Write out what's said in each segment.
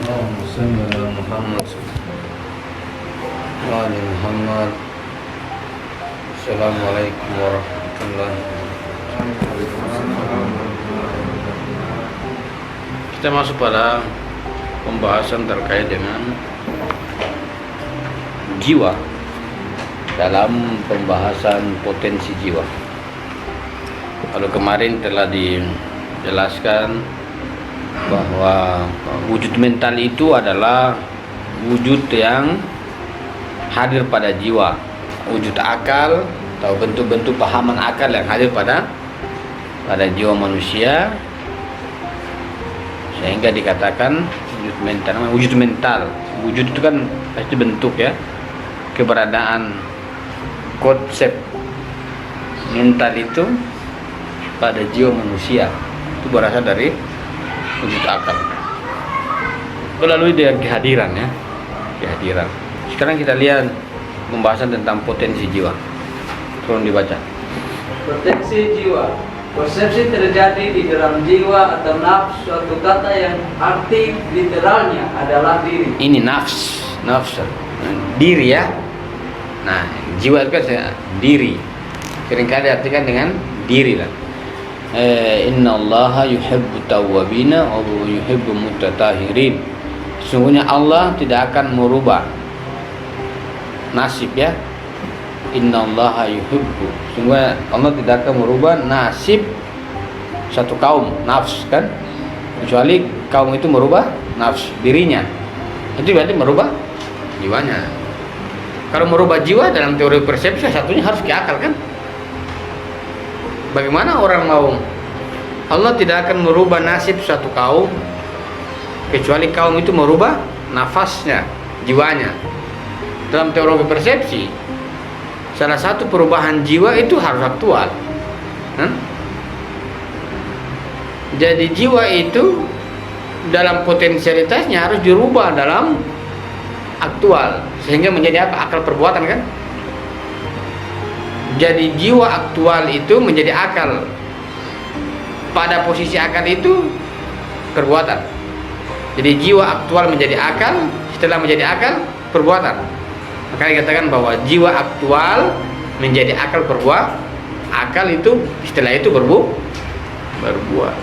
اللهم صل على محمد وعلى محمد. Assalamualaikum warahmatullahi wabarakatuh. Kita masuk pada pembahasan terkait dengan jiwa dalam pembahasan potensi jiwa. Kalau kemarin telah dijelaskan bahwa wujud mental itu adalah wujud yang hadir pada jiwa, wujud akal atau bentuk-bentuk pahaman akal yang hadir pada jiwa manusia, sehingga dikatakan wujud mental. Wujud mental, wujud itu kan pasti bentuk ya, keberadaan konsep mental itu pada jiwa manusia itu berasal dari wujud akal. Lalu dengan kehadiran ya, kehadiran. Sekarang kita lihat pembahasan tentang potensi jiwa. Tolong dibaca. Potensi jiwa. Persepsi terjadi di dalam jiwa atau nafs, suatu kata yang arti literalnya adalah diri. Ini nafs, diri ya. Nah, jiwa itu kan diri. Seringkali diartikan dengan diri lah. Innallaha yuhibbu tawwabina wa yuhibbu mutatahirin. Sesungguhnya Allah tidak akan merubah nasib ya. Innallaha yuhibbu. Sesungguhnya Allah tidak akan merubah nasib satu kaum, nafs kan, kecuali kaum itu merubah nafs dirinya. Itu berarti merubah jiwanya. Kalau merubah jiwa dalam teori persepsi, satunya harus ke akal kan. Bagaimana orang mau? Allah tidak akan merubah nasib suatu kaum kecuali kaum itu merubah nafasnya, jiwanya. Dalam teori persepsi, salah satu perubahan jiwa itu harus aktual. Jadi jiwa itu dalam potensialitasnya harus dirubah dalam aktual, sehingga menjadi apa? Akal perbuatan kan? Jadi jiwa aktual itu menjadi akal. Pada posisi akal itu perbuatan. Jadi jiwa aktual menjadi akal, setelah menjadi akal perbuatan. Maka dikatakan bahwa jiwa aktual menjadi akal perbuatan. Akal itu setelah itu berbuat.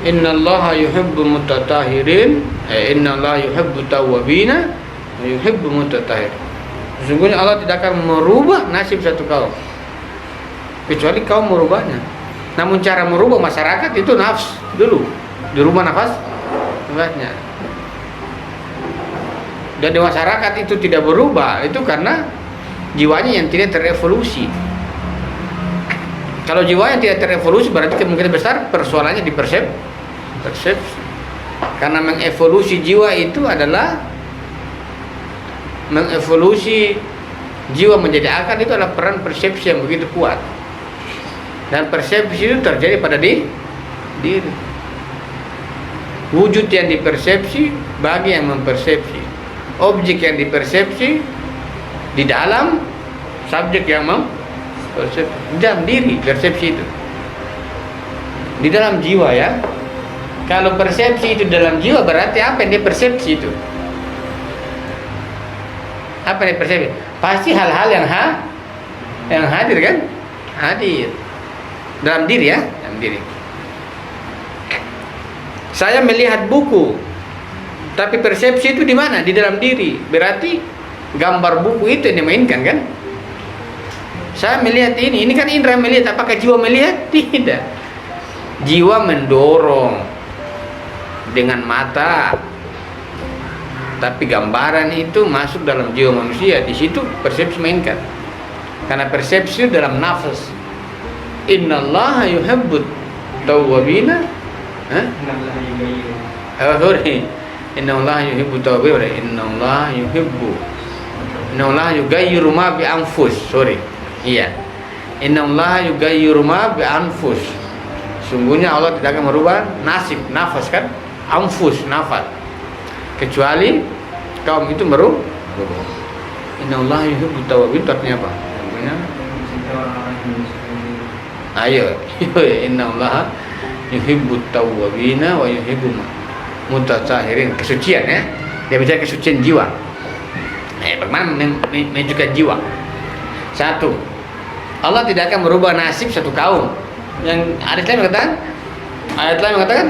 Innallaha yuhibbu mutatahirin. Innallaha yuhibbu tawwabina wa yuhibbu mutatahirin. Sesungguhnya Allah tidak akan merubah nasib satu kaum kecuali kaum merubahnya. Namun cara merubah masyarakat itu nafs dulu, dirubah nafasnya. Dan di masyarakat itu tidak berubah, itu karena jiwanya yang tidak terevolusi. Kalau jiwa yang tidak terevolusi berarti kemungkinan besar persoalannya di persepsi. Karena mengevolusi jiwa itu adalah mengevolusi jiwa menjadi akal, itu adalah peran persepsi yang begitu kuat. Dan persepsi itu terjadi pada diri. Wujud yang dipersepsi bagi yang mempersepsi. Objek yang dipersepsi di dalam subjek yang mempersepsi. Di dalam diri persepsi itu. Di dalam jiwa ya. Kalau persepsi itu dalam jiwa berarti apa yang dipersepsi itu? Apa yang persepsi? Pasti hal-hal yang hadir kan? Hadir dalam diri ya, dalam diri. Saya melihat buku, tapi persepsi itu di mana? Di dalam diri. Berarti gambar buku itu yang dimainkan kan? Saya melihat ini kan indera melihat. Apakah jiwa melihat? Tidak. Jiwa mendorong dengan mata. Tapi gambaran itu masuk dalam jiwa manusia. Di situ persepsi mainkan. Karena persepsi dalam nafas. Innallaha yuhibbut tawwabina. Innallaha yuhibbut tawwabina. Innallaha yughayyiru ma bi anfus. Iya. Innallaha yughayyiru ma bi anfus. Sungguhnya Allah tidak akan merubah nasib, nafas kan? Anfus, nafas. Kecuali kaum itu merubah. Innallaha yuhibbut tawwabin, artinya apa? Ayo, innallaha yuhibbut tawwabina wa yuhibbu mutatsahirin, kesucian ya. Dia bicara kesucian jiwa. Bagaimana menunjukkan jiwa? Satu, Allah tidak akan merubah nasib satu kaum. Yang ayat lain mengatakan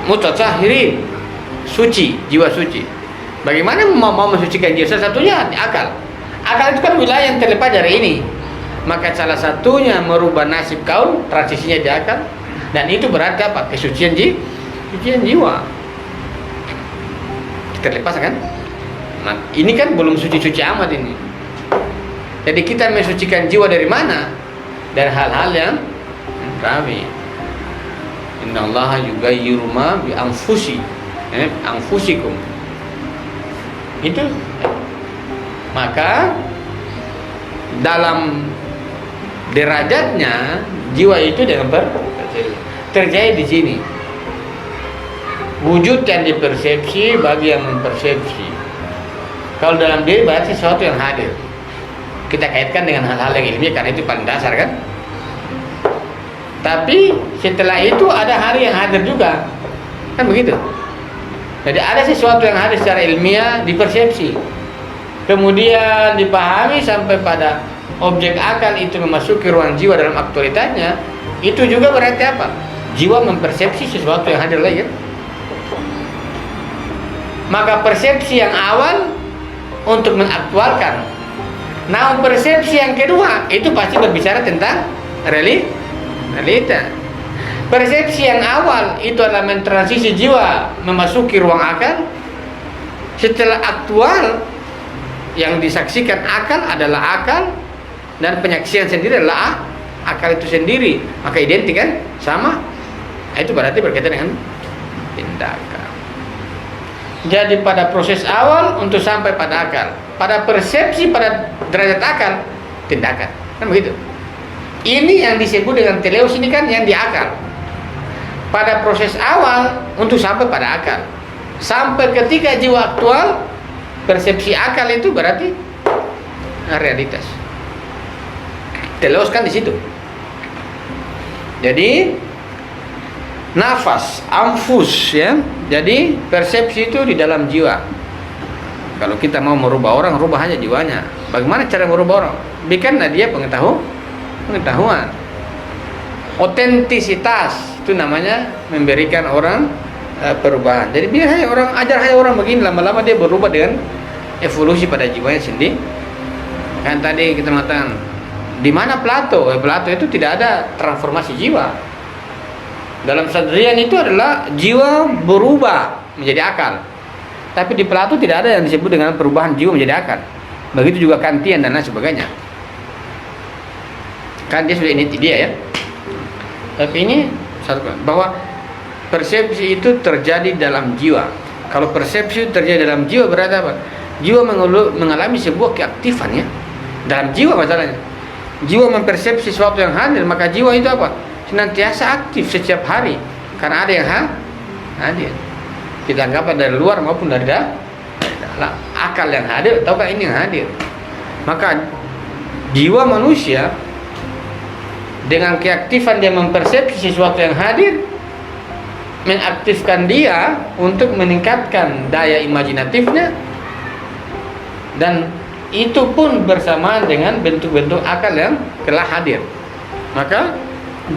mutatsahirin, suci, jiwa suci. Bagaimana mau mensucikan jiwa? Salah satunya akal. Akal itu kan wilayah yang terlepas dari ini. Maka salah satunya merubah nasib kaum, transisinya di akal. Dan itu berarti apa? Kesucian jiwa. Terlepas kan? Nah, ini kan belum suci-suci amat ini. Jadi kita mensucikan jiwa dari mana? Dari hal-hal yang rawi. Innallaha yughayyiru ma bi anfusikum. Itu. Maka dalam derajatnya jiwa itu dengan terjadi di sini. Wujud yang dipersepsi bagi yang mempersepsi. Kalau dalam diri berarti sesuatu yang hadir. Kita kaitkan dengan hal-hal yang ilmiah karena itu paling dasar kan. Tapi setelah itu ada hari yang hadir juga, kan begitu. Jadi ada sesuatu yang hadir secara ilmiah dipersepsi, kemudian dipahami sampai pada objek akal itu memasuki ruang jiwa dalam aktualitasnya. Itu juga berarti apa? Jiwa mempersepsi sesuatu yang hadir lagi kan? Maka persepsi yang awal untuk mengaktualkan. Nah, persepsi yang kedua itu pasti berbicara tentang realita. Persepsi yang awal itu adalah mentransisi jiwa memasuki ruang akal. Setelah aktual, yang disaksikan akal adalah akal, dan penyaksian sendiri adalah akal itu sendiri. Maka identik kan? Sama. Itu berarti berkaitan dengan tindakan. Jadi pada proses awal untuk sampai pada akal, pada persepsi, pada derajat akal, tindakan, kan begitu. Ini yang disebut dengan teleos ini kan yang di akal. Pada proses awal untuk sampai pada akal, sampai ketika jiwa aktual, persepsi akal itu berarti realitas. Teleos kan di situ. Jadi nafas, anfus ya. Jadi persepsi itu di dalam jiwa. Kalau kita mau merubah orang, rubah aja jiwanya. Bagaimana cara merubah orang? Bikinlah dia pengetahuan. Otentisitas itu namanya memberikan orang perubahan. Jadi biar aja orang, ajar aja orang begini, lama-lama dia berubah dengan evolusi pada jiwanya sendiri. Kan tadi kita mengatakan di mana Plato? Plato itu tidak ada transformasi jiwa. Dalam Sadrian itu adalah jiwa berubah menjadi akal. Tapi di Plato tidak ada yang disebut dengan perubahan jiwa menjadi akal. Begitu juga Kantian dan lain sebagainya. Kan dia sudah ini dia ya. Tapi ini bahwa persepsi itu terjadi dalam jiwa. Kalau persepsi terjadi dalam jiwa berarti apa? Jiwa mengalami sebuah keaktifan ya. Dalam jiwa masalahnya. Jiwa mempersepsi sesuatu yang hadir, maka jiwa itu apa? Senantiasa aktif setiap hari karena ada yang hadir. Kita anggap dari luar maupun dari dalam. Akal yang hadir ataukah ini yang hadir. Maka jiwa manusia dengan keaktifan dia mempersepsi sesuatu yang hadir, mengaktifkan dia untuk meningkatkan daya imajinatifnya, dan itu pun bersamaan dengan bentuk-bentuk akal yang telah hadir. Maka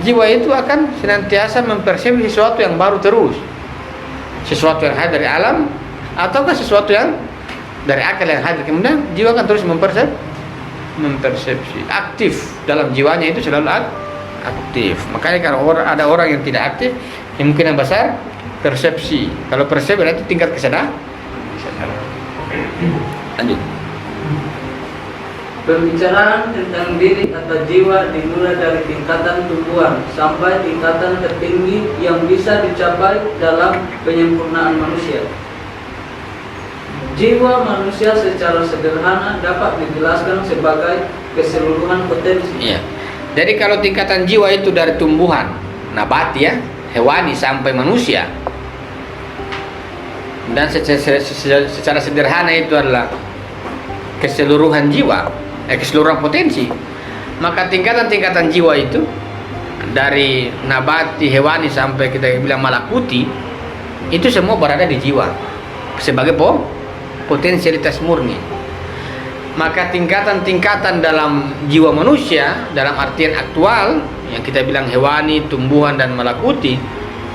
jiwa itu akan senantiasa mempersepsi sesuatu yang baru terus, sesuatu yang hadir dari alam ataukah sesuatu yang dari akal yang hadir. Kemudian jiwa akan terus mempersepsi, aktif dalam jiwanya itu selalu aktif. Makanya kalau ada orang yang tidak aktif, kemungkinan besar persepsi. Kalau persepsi berarti tingkat kesadaran. Lanjut. Pembicaraan tentang diri atau jiwa dimulai dari tingkatan tumbuhan sampai tingkatan tertinggi yang bisa dicapai dalam penyempurnaan manusia. Jiwa manusia secara sederhana dapat dijelaskan sebagai keseluruhan potensi. Iya. Jadi kalau tingkatan jiwa itu dari tumbuhan, nabati ya, hewani sampai manusia, dan secara sederhana itu adalah keseluruhan jiwa, keseluruhan potensi. Maka tingkatan-tingkatan jiwa itu dari nabati, hewani sampai kita bilang malakuti, itu semua berada di jiwa sebagai potensialitas murni. Maka tingkatan-tingkatan dalam jiwa manusia dalam artian aktual yang kita bilang hewani, tumbuhan dan malakuti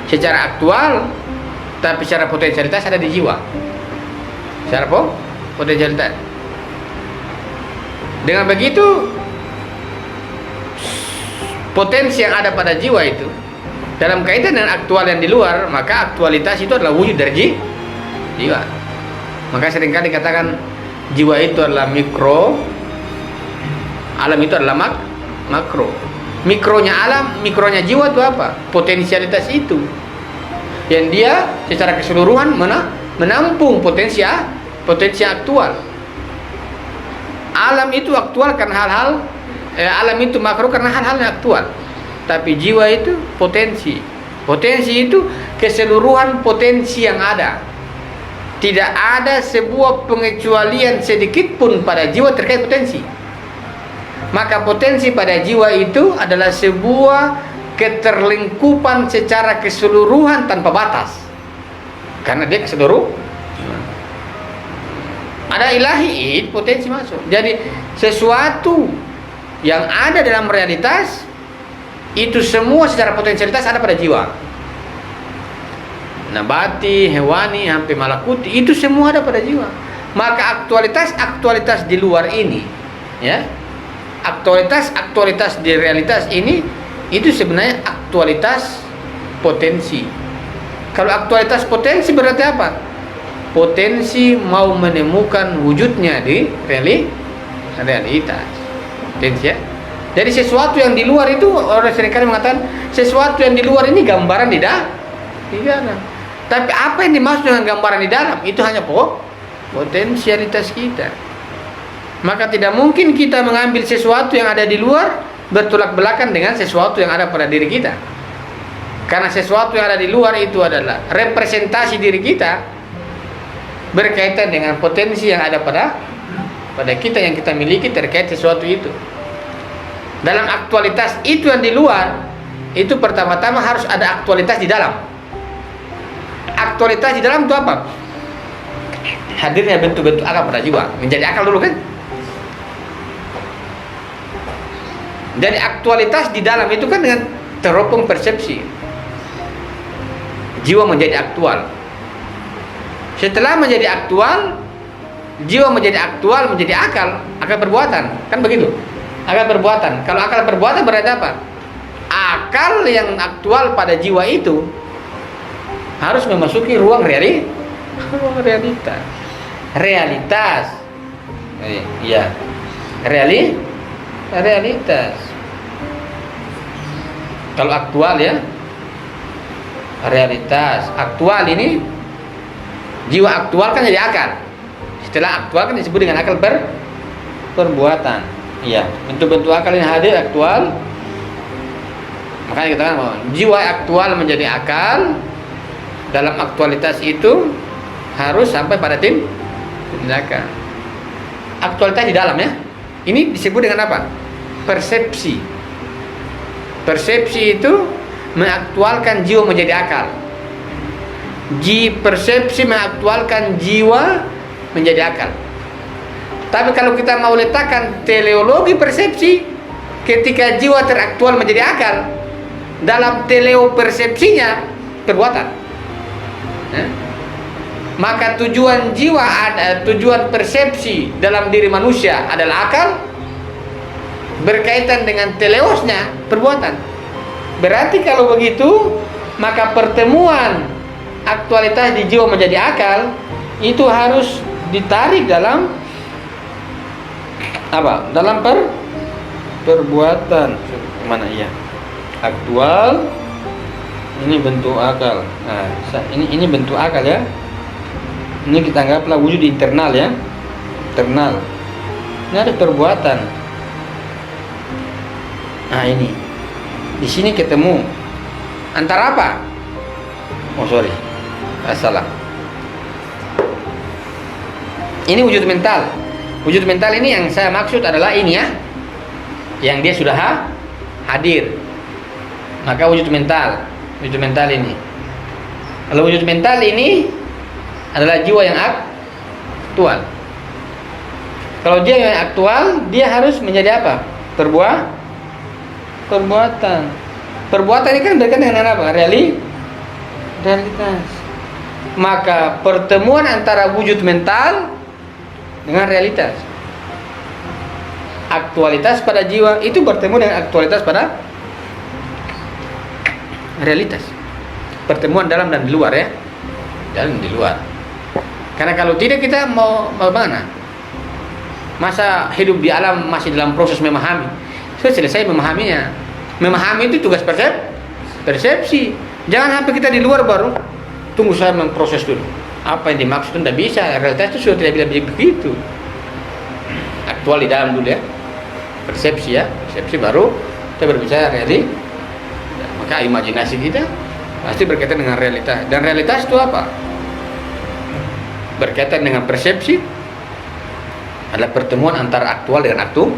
secara aktual, tapi secara potensialitas ada di jiwa. Secara potensialitas. Dengan begitu potensi yang ada pada jiwa itu dalam kaitan dengan aktual yang di luar, maka aktualitas itu adalah wujud dari jiwa. Maka seringkali dikatakan jiwa itu adalah mikro, alam itu adalah makro. Mikronya alam, mikronya jiwa itu apa? Potensialitas itu yang dia secara keseluruhan menampung potensi aktual. Alam itu aktual karena hal-hal alam itu makro karena hal-hal yang aktual. Tapi jiwa itu potensi. Potensi itu keseluruhan potensi yang ada. Tidak ada sebuah pengecualian sedikit pun pada jiwa terkait potensi. Maka potensi pada jiwa itu adalah sebuah keterlingkupan secara keseluruhan tanpa batas. Karena dia keseluruhan. Ada ilahi, potensi masuk. Jadi sesuatu yang ada dalam realitas itu semua secara potensialitas ada pada jiwa. Nabati, hewani, sampai malakuti itu semua ada pada jiwa. Maka aktualitas di luar ini, ya, aktualitas di realitas ini itu sebenarnya aktualitas potensi. Kalau aktualitas potensi berarti apa? Potensi mau menemukan wujudnya di realitas. Potensi, ya. Jadi sesuatu yang di luar itu, orang seringkali mengatakan sesuatu yang di luar ini gambaran di dalam. Tapi apa yang dimaksud dengan gambaran di dalam? Itu hanya potensialitas kita. Maka tidak mungkin kita mengambil sesuatu yang ada di luar bertolak belakang dengan sesuatu yang ada pada diri kita. Karena sesuatu yang ada di luar itu adalah representasi diri kita berkaitan dengan potensi yang ada pada kita yang kita miliki terkait sesuatu itu. Dalam aktualitas itu yang di luar, itu pertama-tama harus ada aktualitas di dalam. Aktualitas di dalam itu apa? Hadirnya bentuk-bentuk akal pada jiwa. Menjadi akal dulu kan? Jadi aktualitas di dalam itu kan dengan teropong persepsi. Jiwa menjadi aktual. Setelah menjadi aktual, jiwa menjadi aktual, menjadi akal perbuatan. Kan begitu? Akal perbuatan. Kalau akal perbuatan berarti apa? Akal yang aktual pada jiwa itu harus memasuki ruang realitas. Iya. Realitas. Kalau aktual, ya, realitas. Aktual ini jiwa aktual kan jadi akal. Setelah aktual kan disebut dengan akal perbuatan. Iya, bentuk-bentuk akal yang hadir aktual. Makanya kita kan jiwa aktual menjadi akal. Dalam aktualitas itu harus sampai pada tindakan. Aktualitas di dalam, ya. Ini disebut dengan apa? Persepsi. Persepsi itu mengaktualkan jiwa menjadi akal. Persepsi mengaktualkan jiwa menjadi akal. Tapi kalau kita mau letakkan teleologi persepsi, ketika jiwa teraktual menjadi akal, dalam teleo persepsinya perbuatan. Maka tujuan jiwa tujuan persepsi dalam diri manusia adalah akal, berkaitan dengan teleosnya perbuatan. Berarti kalau begitu, maka pertemuan aktualitas di jiwa menjadi akal itu harus ditarik dalam apa? Dalam perbuatan. Mana ya? Aktual. Ini bentuk akal. Nah, ini bentuk akal, ya. Ini kita anggaplah wujud internal, ya. Internal. Ini ada perbuatan. Nah, ini. Di sini ketemu antara apa? Oh, sorry. Salah. Ini wujud mental. Wujud mental ini yang saya maksud adalah ini, ya. Yang dia sudah hadir. Maka wujud mental ini. Kalau wujud mental ini adalah jiwa yang aktual. Kalau dia yang aktual, dia harus menjadi apa? Perbuatan. Perbuatan ini kan berkaitan dengan apa? Realitas. Maka pertemuan antara wujud mental dengan realitas. Aktualitas pada jiwa itu bertemu dengan aktualitas pada realitas. Pertemuan dalam dan di luar ya. Dalam dan di luar. Karena kalau tidak kita mau mana? Masa hidup di alam masih dalam proses memahami. Sudah selesai memahaminya. Memahami itu tugas persepsi. Jangan sampai kita di luar baru tunggu saya memproses dulu. Apa yang dimaksud itu tidak bisa. Realitas itu sudah tidak bisa begitu. Aktual di dalam dulu ya. Persepsi ya. Persepsi baru kita berbicara realitas. Maka imajinasi kita pasti berkaitan dengan realitas. Dan realitas itu apa? Berkaitan dengan persepsi adalah pertemuan antara aktual dengan aktual.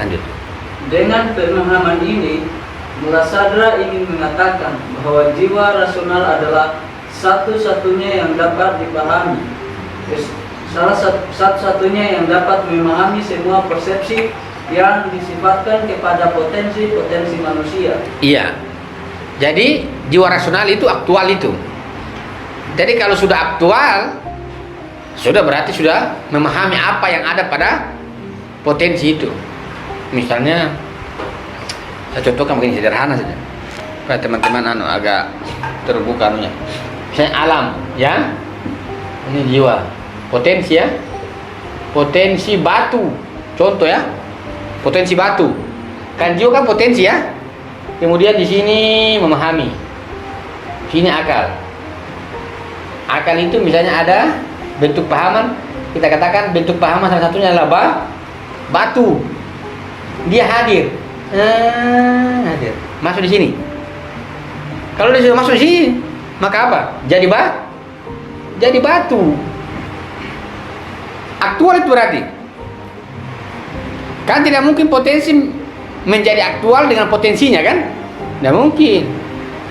Lanjut. Dengan pemahaman ini, Mulassadra ingin mengatakan bahwa jiwa rasional adalah satu-satunya yang dapat dipahami, satu-satunya yang dapat memahami semua persepsi yang disifatkan kepada potensi-potensi manusia. Iya. Jadi jiwa rasional itu aktual itu. Jadi kalau sudah aktual, sudah berarti sudah memahami apa yang ada pada potensi itu. Misalnya, saya contohkan mungkin sederhana saja, supaya teman-teman agak terbuka anunya. Misalnya alam, ya, ini jiwa, potensi ya, potensi batu, contoh ya, potensi batu. Kan jiwa kan potensi ya. Kemudian di sini memahami, sini akal. Akal itu misalnya ada bentuk pahaman, kita katakan bentuk pahaman salah satunya adalah batu. Dia hadir, masuk di sini. Kalau dia sudah masuk di sini, maka apa? Jadi batu. Aktual itu berarti. Kan tidak mungkin potensi menjadi aktual dengan potensinya kan? Tidak mungkin.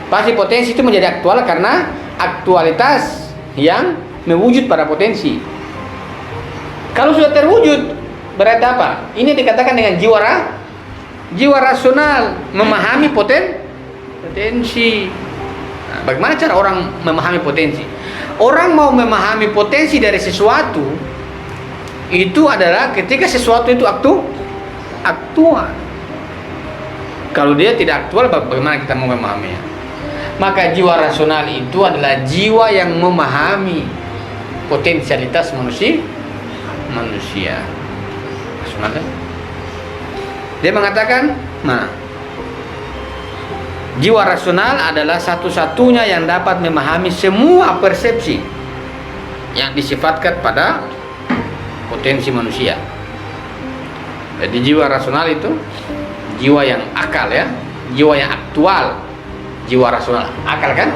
Pasti potensi itu menjadi aktual karena aktualitas yang mewujud pada potensi. Kalau sudah terwujud, berarti apa? Ini dikatakan dengan jiwa rasional, memahami potensi. Nah, bagaimana cara orang memahami potensi? Orang mau memahami potensi dari sesuatu itu adalah ketika sesuatu itu aktual. Kalau dia tidak aktual, bagaimana kita mau memahaminya? Maka jiwa rasional itu adalah jiwa yang memahami potensialitas manusia. Rasional kan? Dia mengatakan, nah, jiwa rasional adalah satu-satunya yang dapat memahami semua persepsi yang disifatkan pada potensi manusia. Jadi jiwa rasional itu jiwa yang akal ya, jiwa yang aktual. Jiwa rasional, akal kan?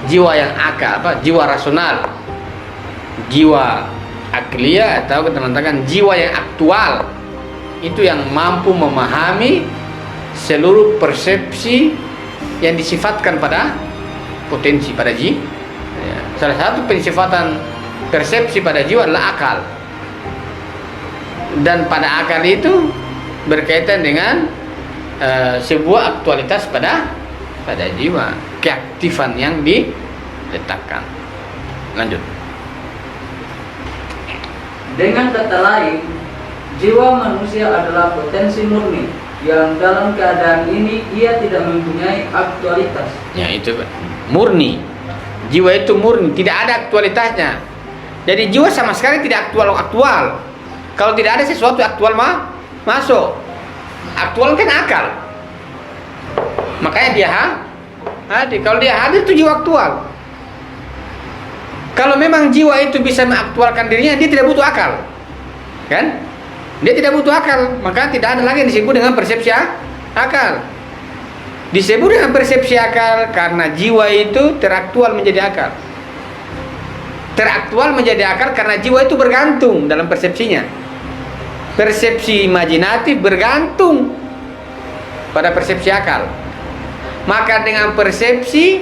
Jiwa yang akal apa? Jiwa rasional, jiwa aklia atau teman-teman jiwa yang aktual itu yang mampu memahami seluruh persepsi yang disifatkan pada potensi pada jiwa. Salah satu pensifatan persepsi pada jiwa adalah akal. Dan pada akal itu berkaitan dengan sebuah aktualitas pada jiwa, keaktifan yang diletakkan. Lanjut. Dengan kata lain, jiwa manusia adalah potensi murni yang dalam keadaan ini ia tidak mempunyai aktualitas. Ya itu murni. Jiwa itu murni, tidak ada aktualitasnya. Jadi jiwa sama sekali tidak aktual. Kalau tidak ada sesuatu aktual masuk. Aktual kan akal. Makanya dia hadir. Kalau dia hadir itu jiwa aktual. Kalau memang jiwa itu bisa mengaktualkan dirinya, dia tidak butuh akal. Kan? Dia tidak butuh akal, maka tidak ada lagi yang disebut dengan persepsi akal. Disebut dengan persepsi akal karena jiwa itu teraktual menjadi akal. Teraktual menjadi akal karena jiwa itu bergantung dalam persepsinya. Persepsi imajinatif bergantung pada persepsi akal. Maka dengan persepsi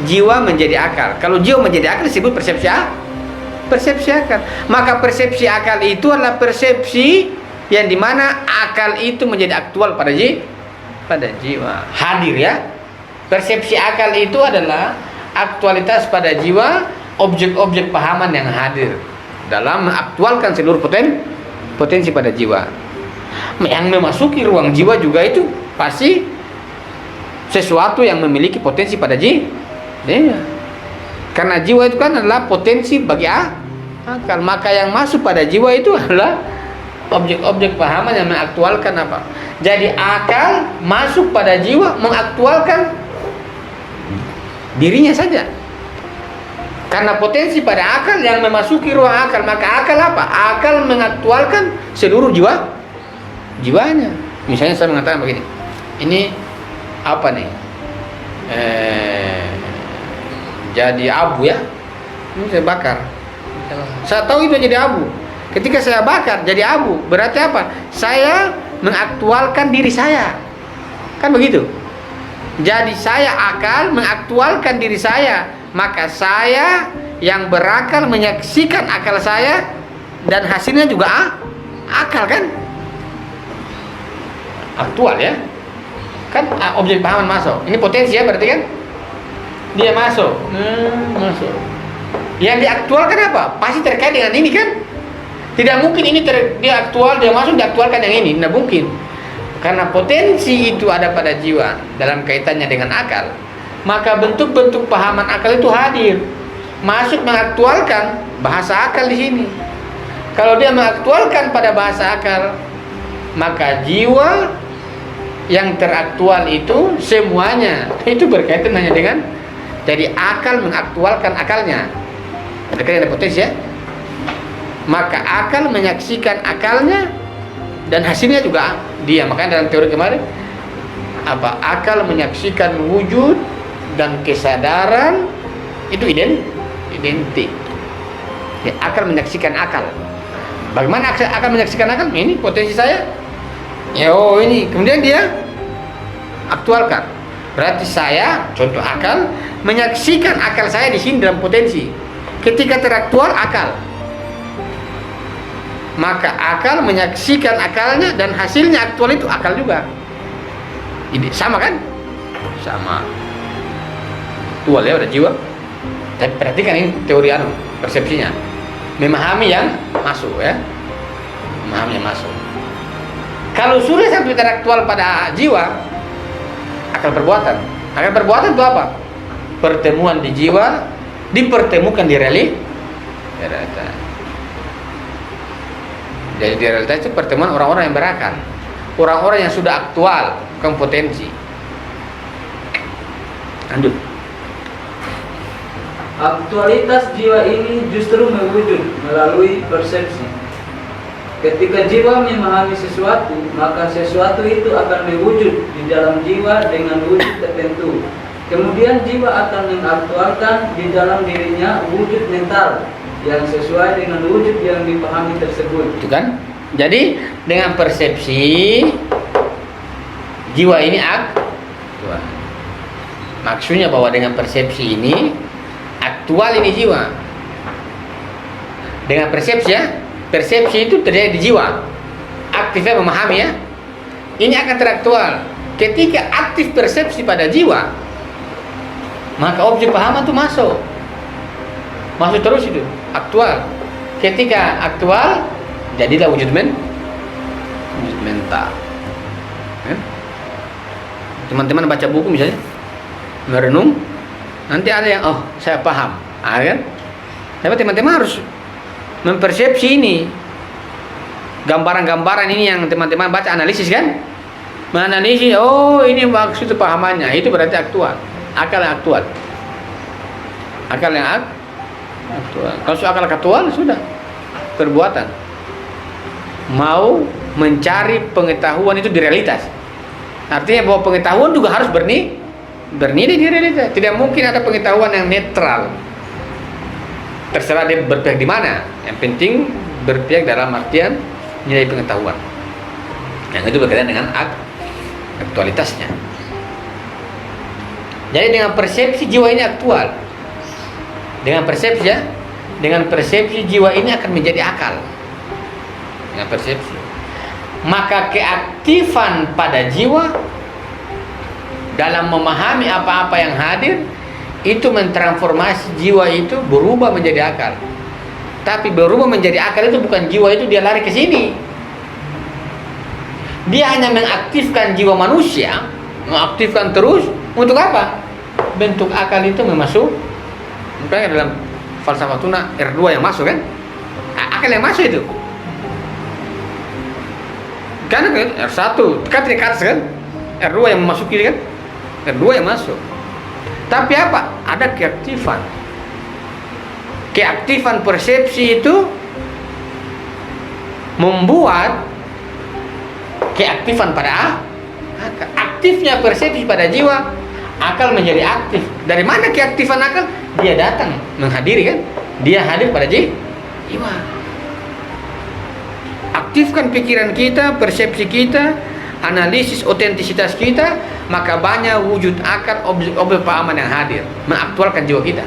jiwa menjadi akal. Kalau jiwa menjadi akal disebut persepsi akal. Maka persepsi akal itu adalah persepsi yang dimana akal itu menjadi aktual pada jiwa. Hadir ya. Persepsi akal itu adalah aktualitas pada jiwa, objek-objek pahaman yang hadir dalam mengaktualkan seluruh potensi pada jiwa. Yang memasuki ruang jiwa juga itu pasti sesuatu yang memiliki potensi pada jiwa. Karena jiwa itu kan adalah potensi bagi akal. Maka yang masuk pada jiwa itu adalah objek-objek pahaman yang mengaktualkan apa. Jadi akal masuk pada jiwa mengaktualkan dirinya saja. Karena potensi pada akal yang memasuki ruang akal, maka akal apa? Akal mengaktualkan seluruh jiwanya. Misalnya saya mengatakan begini, ini apa nih? Jadi abu ya, ini saya bakar. Saya tahu itu jadi abu. Ketika saya bakar jadi abu, berarti apa? Saya mengaktualkan diri saya, kan begitu? Jadi saya akal mengaktualkan diri saya, maka saya yang berakal menyaksikan akal saya dan hasilnya juga akal kan? Aktual ya, kan objek pahaman masuk. Ini potensi ya berarti kan? Dia masuk. Yang diaktualkan apa? Pasti terkait dengan ini kan? Tidak mungkin ini dia aktual, dia masuk diaktualkan yang ini. Tidak mungkin. Karena potensi itu ada pada jiwa dalam kaitannya dengan akal. Maka bentuk-bentuk pahaman akal itu hadir. Masuk mengaktualkan bahasa akal di sini. Kalau dia mengaktualkan pada bahasa akal, maka jiwa yang teraktual itu semuanya itu berkaitan hanya dengan. Jadi akal mengaktualkan akalnya. Ada potensi ya. Maka akal menyaksikan akalnya dan hasilnya juga dia. Makanya dalam teori kemarin apa? Akal menyaksikan wujud dan kesadaran itu identik. Ya, akal menyaksikan akal. Bagaimana akal menyaksikan akal? Ini potensi saya. Ya, oh ini. Kemudian dia aktualkan. Berarti saya, contoh akal, menyaksikan akal saya di sini dalam potensi. Ketika teraktual akal, maka akal menyaksikan akalnya dan hasilnya aktual itu akal juga. Ini sama kan? Sama. Aktual ya udah jiwa. Tapi perhatikan ini teori persepsinya. Memahami yang masuk ya. Memahami yang masuk. Kalau sudah sampai teraktual pada jiwa, akal perbuatan. Akal perbuatan itu apa? Pertemuan di jiwa dipertemukan di realitas. Jadi di realitas itu pertemuan orang-orang yang berakal, orang-orang yang sudah aktual kompetensi. Lanjut. Aktualitas jiwa ini justru mewujud melalui persepsi. Ketika jiwa memahami sesuatu, maka sesuatu itu akan mewujud di dalam jiwa dengan wujud tertentu. Kemudian jiwa akan mengaktualkan di dalam dirinya wujud mental yang sesuai dengan wujud yang dipahami tersebut. Itu kan? Jadi dengan persepsi jiwa ini aktual. Maksudnya bahwa dengan persepsi ini aktual ini jiwa. Dengan persepsi ya. Persepsi itu terjadi di jiwa. Aktifnya memahami ya. Ini akan teraktual. Ketika aktif persepsi pada jiwa, maka objek pahaman itu masuk terus itu aktual. Ketika aktual, jadilah wujud mental. Teman-teman baca buku misalnya, merenung, nanti ada yang saya paham, kan? Tapi teman-teman harus mempersepsi ini, gambaran-gambaran ini yang teman-teman baca, analisis kan? Menganalisis, ini maksud pahamannya, itu berarti aktual. Akal yang aktual. Akal yang aktual. Kalau akal aktual sudah perbuatan. Mau mencari pengetahuan itu di realitas. Artinya bahwa pengetahuan juga harus bernilai di realitas. Tidak mungkin ada pengetahuan yang netral. Terserah dia berpihak di mana. Yang penting berpihak dalam artian nilai pengetahuan. Yang itu berkaitan dengan aktualitasnya. Jadi dengan persepsi jiwa ini aktual. Dengan persepsi ya, dengan persepsi jiwa ini akan menjadi akal. Dengan persepsi. Maka keaktifan pada jiwa dalam memahami apa-apa yang hadir itu mentransformasi jiwa itu berubah menjadi akal. Tapi berubah menjadi akal itu bukan jiwa itu dia lari ke sini. Dia hanya mengaktifkan jiwa manusia, mengaktifkan terus untuk apa? Bentuk akal itu memasuk. Makanya dalam falsafah tuna R2 yang masuk kan? Akal yang masuk itu. Karena kan R1 kan tidak ke atas kan? R2 yang memasuki kan? R2 yang masuk. Tapi apa? Ada keaktifan. Keaktifan persepsi itu membuat keaktifan pada akal. Aktifnya persepsi pada jiwa, akal menjadi aktif. Dari mana keaktifan akal? Dia datang menghadiri kan? Dia hadir pada jiwa. Aktifkan pikiran kita, persepsi kita, analisis otentisitas kita, maka banyak wujud akal objek-objek pahaman yang hadir, mengaktualkan jiwa kita.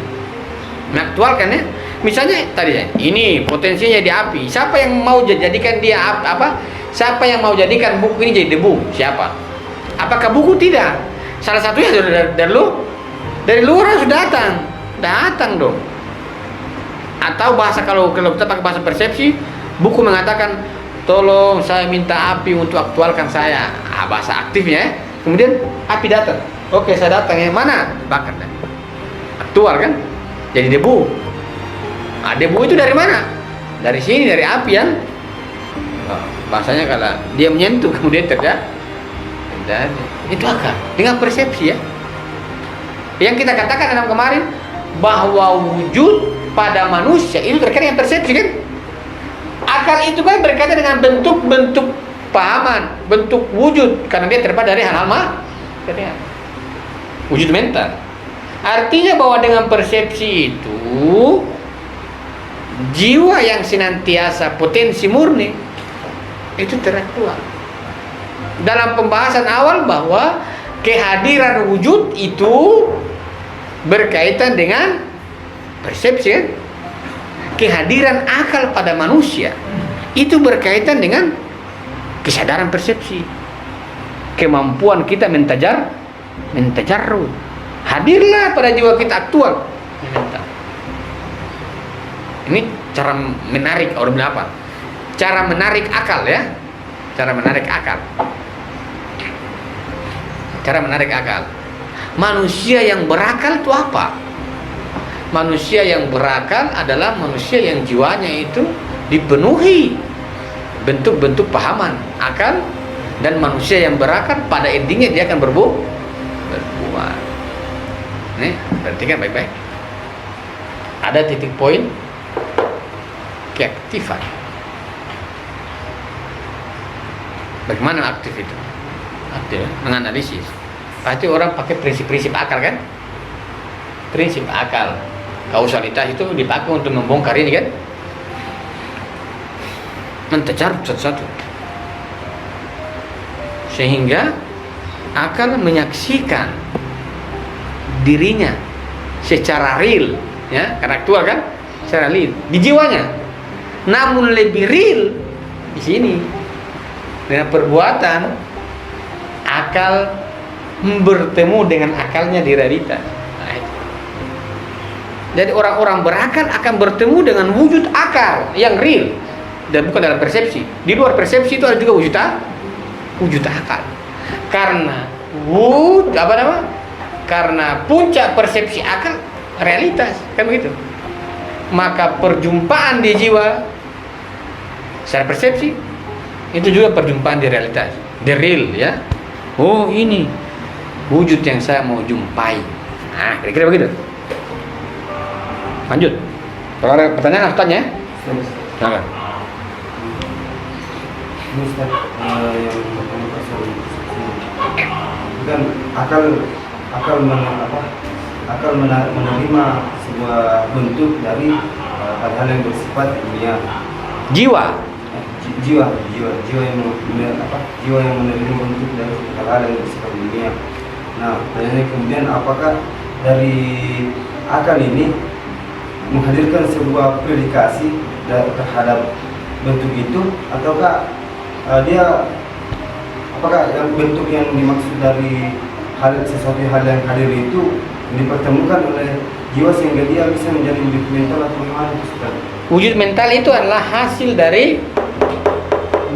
Mengaktualkan ya. Misalnya tadi ya, ini potensinya di api. Siapa yang mau jadikan dia apa? Siapa yang mau jadikan buku ini jadi debu? Siapa? Apakah buku? Tidak. Salah satunya dari luar harus datang dong. Atau bahasa kalau kita pakai bahasa persepsi, buku mengatakan tolong saya minta api untuk aktualkan saya. Bahasa aktifnya. Kemudian api datang. Oke, saya datang. Yang mana? Bakar. Aktual kan? Jadi debu. Debu itu dari mana? Dari sini, dari api kan? Bahasanya kalau dia menyentuh kemudian terjadi. Itu akal. Dengan persepsi ya. Yang kita katakan dalam kemarin bahwa wujud pada manusia itu terkait dengan persepsi kan? Akal itu kan berkaitan dengan bentuk-bentuk pahaman, bentuk wujud, karena dia terdapat dari hal-hal wujud mental. Artinya bahwa dengan persepsi itu jiwa yang senantiasa potensi murni itu teraktual. Dalam pembahasan awal bahwa kehadiran wujud itu berkaitan dengan persepsi. Kehadiran akal pada manusia itu berkaitan dengan kesadaran persepsi. Kemampuan kita mentajarrud. Hadirlah pada jiwa kita aktual. Ini cara menarik orang bilang apa? Cara menarik akal ya. Cara menarik akal. Cara menarik akal. Manusia yang berakal itu apa? Manusia yang berakal adalah manusia yang jiwanya itu dipenuhi bentuk-bentuk pahaman akal, dan manusia yang berakal pada endingnya dia akan berbuat. Nih, perhatikan baik-baik. Ada titik poin keaktifan. Bagaimana aktif itu? Aktif menganalisis. Pasti orang pakai prinsip-prinsip akal kan? Prinsip akal. Kausalitas itu dipakai untuk membongkar ini kan? Mentajarrud satu-satu. Sehingga akal menyaksikan dirinya secara real ya, karena aktual kan? Secara real di jiwanya. Namun lebih real di sini dengan perbuatan akal bertemu dengan akalnya di realitas. Jadi orang-orang berakal akan bertemu dengan wujud akal yang real dan bukan dalam persepsi. Di luar persepsi itu ada juga wujud akal. Karena karena puncak persepsi akal realitas, kan begitu. Maka perjumpaan di jiwa secara persepsi itu juga perjumpaan di realitas, the real ya. Oh, ini wujud yang saya mau jumpai. Nah, kira-kira begitu. Lanjut. Kalau ada pertanyaan, harus tanya ya. Silakan. Ustaz, kan akal menerima sebuah bentuk dari hal-hal yang bersifat dunia. Jiwa Jiwa yang menerima bentuk dari hal-hal yang bersifat dunia. Nah, pertanyaannya kemudian apakah dari akal ini menghadirkan sebuah predikasi terhadap bentuk itu, ataukah dia apakah yang bentuk yang dimaksud dari sesuatu hal yang hadir itu dipertemukan oleh jiwa sehingga dia bisa menjadi wujud mental atau bagaimana, Ustaz? Wujud mental itu adalah hasil dari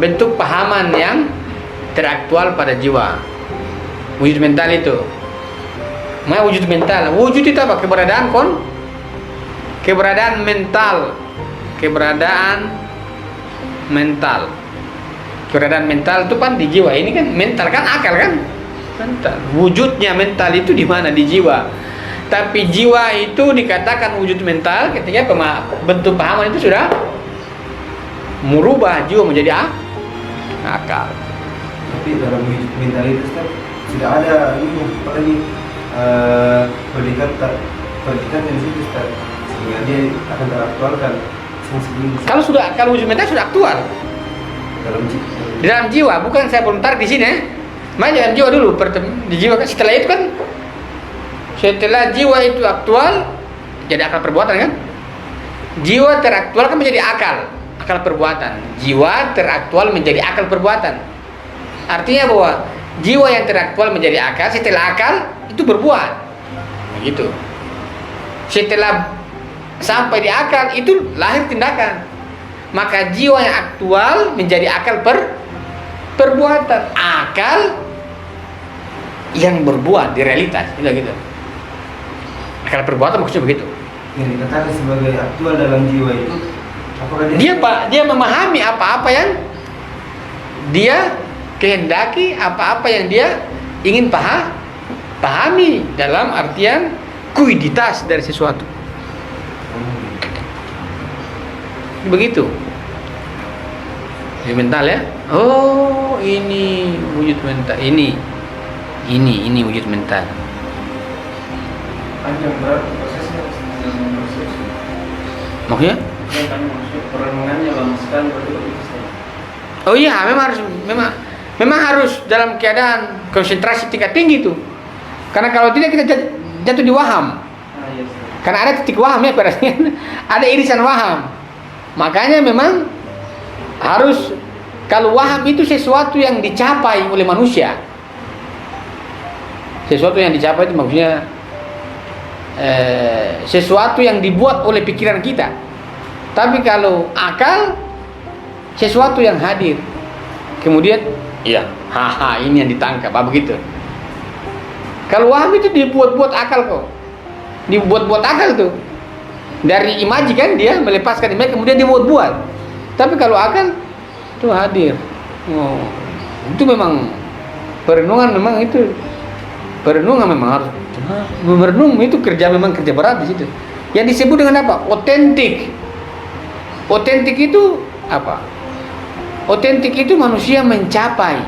bentuk pahaman yang teraktual pada jiwa. Wujud mental itu. Wujud mental. Wujud itu apa? Keberadaan keberadaan mental. Keberadaan mental. Keberadaan mental itu kan di jiwa. Ini kan mental kan akal kan? Mental. Wujudnya mental itu di mana? Di jiwa. Tapi jiwa itu dikatakan wujud mental ketika bentuk pahaman itu sudah merubah jiwa menjadi akal. Tapi dalam wujud mental itu, Ustaz, sudah ada ini apalagi predikat yang situ, Ustaz, sehingga dia akan teraktualkan Kalau wujud mental sudah aktual di dalam jiwa, bukan saya belum tarik di sini. Makanya dalam jiwa dulu, di jiwa kan. Setelah itu kan, setelah jiwa itu aktual jadi akal perbuatan kan. Jiwa teraktual kan menjadi akal perbuatan. Jiwa teraktual menjadi akal perbuatan. Artinya bahwa jiwa yang teraktual menjadi akal, setelah akal itu berbuat. Begitu. Setelah sampai di akal itu lahir tindakan. Maka jiwa yang aktual menjadi akal perbuatan. Akal yang berbuat di realitas, gitu. Akal perbuatan maksudnya begitu. Yang dikatakan sebagai aktual dalam jiwa itu, apakah dia memahami apa-apa yang dia kehendaki, apa-apa yang dia ingin pahami dalam artian kuiditas dari sesuatu. Begitu. Wujud mental ya. Oh, ini wujud mental. Ini wujud mental. Panjang berat prosesnya dalam proses. Maksudnya? Maksud perenungannya lama sekali begitu. Oh iya, memang harus dalam keadaan konsentrasi tingkat tinggi itu. Karena kalau tidak kita jatuh di waham. Yes. Karena ada titik waham ya, ada irisan waham. Makanya memang harus, kalau waham itu sesuatu yang dicapai oleh manusia. Sesuatu yang dicapai itu maksudnya sesuatu yang dibuat oleh pikiran kita. Tapi kalau akal, sesuatu yang hadir. Kemudian, iya, ini yang ditangkap, begitu. Kalau waham itu dibuat-buat akal kok. Dibuat-buat akal tuh. Dari imaji kan dia melepaskan imaji, kemudian dibuat-buat. Tapi kalau akal itu hadir. Oh, itu memang perenungan, memang itu perenungan memang harus. Merenung itu memang kerja berat di situ. Yang disebut dengan apa? Otentik. Otentik itu apa? Otentik itu manusia mencapai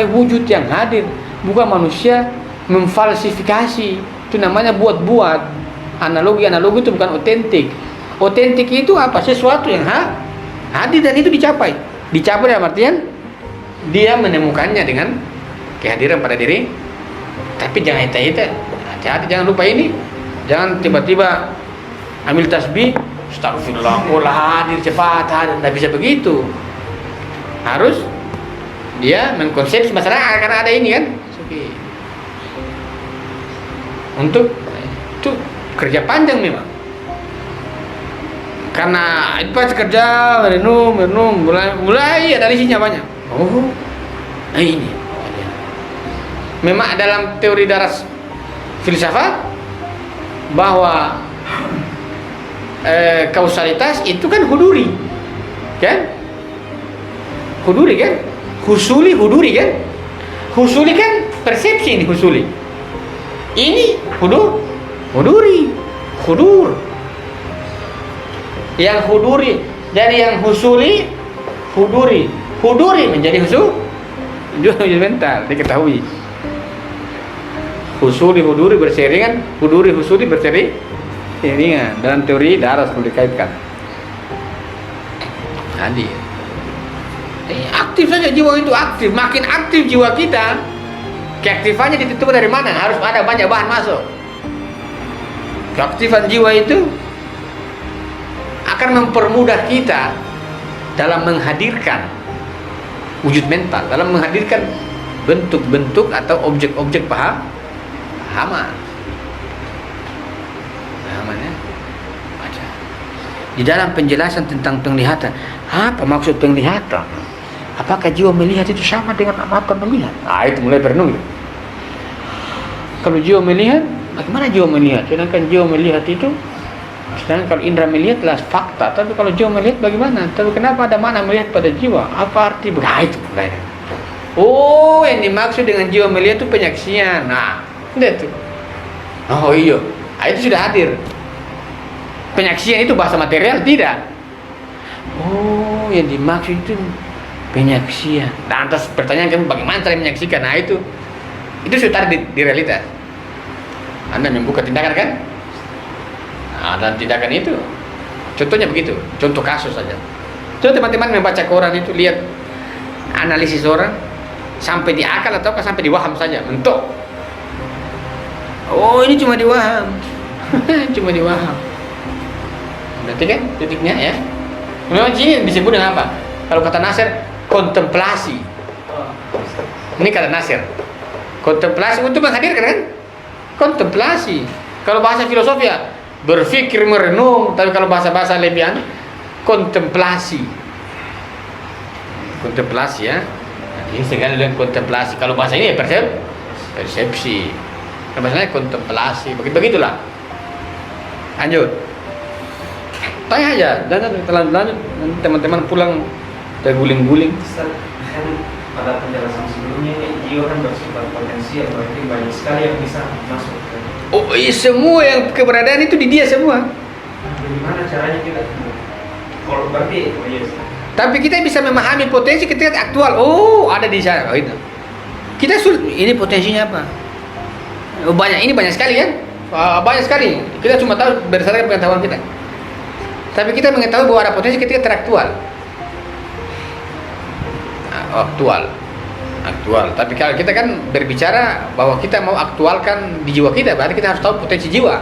wujud yang hadir, bukan manusia memfalsifikasi. Itu namanya buat-buat. Analogi itu bukan otentik. Otentik itu apa? Sesuatu yang hadir dan itu dicapai. Dicapai dalam artian dia menemukannya dengan kehadiran pada diri. Tapi jangan hati-hati, jangan lupa ini. Jangan tiba-tiba ambil tasbih, astagfirullah, hadir cepat, hadir. Tidak bisa begitu. Harus dia mengkonsepsi masalah karena ada ini kan. Untuk itu kerja panjang memang. Karena itu pas kerja merenung mulai ada isinya banyak. Oh, ini. Memang dalam teori daras filsafat bahwa kausalitas itu kan huduri, kan? Huduri kan? Huduri kan? Husuli kan persepsi ini husuli. Ini huduri. Yang huduri dari yang husuli, huduri menjadi husuli mental, diketahui. Huduri berseringan, husuli berseringan dalam teori daras perlu dikaitkan. Hadir. Aktif saja jiwa itu, aktif. Makin aktif jiwa kita, Keaktifannya ditentukan dari mana? Harus ada banyak bahan masuk. Keaktifan jiwa itu akan mempermudah kita dalam menghadirkan wujud mental, dalam menghadirkan bentuk-bentuk atau objek-objek pahaman ya. Baca. Di dalam penjelasan tentang penglihatan, apa maksud penglihatan? Apakah jiwa melihat itu sama dengan mata melihat? Nah, itu mulai berenung. Kalau jiwa melihat, bagaimana jiwa melihat? Sedangkan jiwa melihat itu, sedangkan kalau indera melihat adalah fakta, tapi kalau jiwa melihat bagaimana? Tapi kenapa ada makna melihat pada jiwa? Apa arti? Nah, itu mulai. Oh, yang dimaksud dengan jiwa melihat itu penyaksian. Nah, itu. Oh iya, nah, itu sudah hadir. Penyaksian itu bahasa material tidak. Oh, yang dimaksud itu penyaksian. Nah, atas pertanyaan kan bagaimana cara menyaksikan? Nah, itu sudah di realitas. Anda membuka tindakan kan? Nah, dan tindakan itu contohnya begitu. Contoh kasus saja. Coba teman-teman membaca koran itu, lihat analisis orang sampai di akal ataukah sampai di waham saja, mentok. Oh, ini cuma di waham. Cuma di waham. Berarti kan titiknya ya. Memang ini disebut dengan apa? Kalau kata Nasir, kontemplasi. Ini kata Nasir. Kontemplasi untuk menghadirkan kan? Kontemplasi. Kalau bahasa filosofi ya berpikir merenung, tapi kalau bahasa-bahasa lebihan kontemplasi. Kontemplasi ya. Ini segala dengan kontemplasi. Kalau bahasa ini ya persepsi. Kalau bahasanya kontemplasi. Begitulah. Lanjut. Tanya aja, dan lanjut teman-teman pulang terguling-guling. Kan pada penjelasan sebelumnya ini jiwa kan bersifat potensial, berarti banyak sekali yang bisa masuk. Oh iya, semua yang keberadaan itu di dia semua. Bagaimana caranya kita? Kalau berarti, oh iya. Tapi kita bisa memahami potensi ketika aktual. Oh, ada di sana. Oh, itu. Kita ini potensinya apa? Oh, banyak, ini banyak sekali kan? Banyak sekali. Kita cuma tahu berdasarkan pengetahuan kita. Tapi kita mengetahui bahwa ada potensi ketika teraktual. Aktual. Tapi kalau kita kan berbicara bahwa kita mau aktualkan di jiwa kita, berarti kita harus tahu potensi jiwa.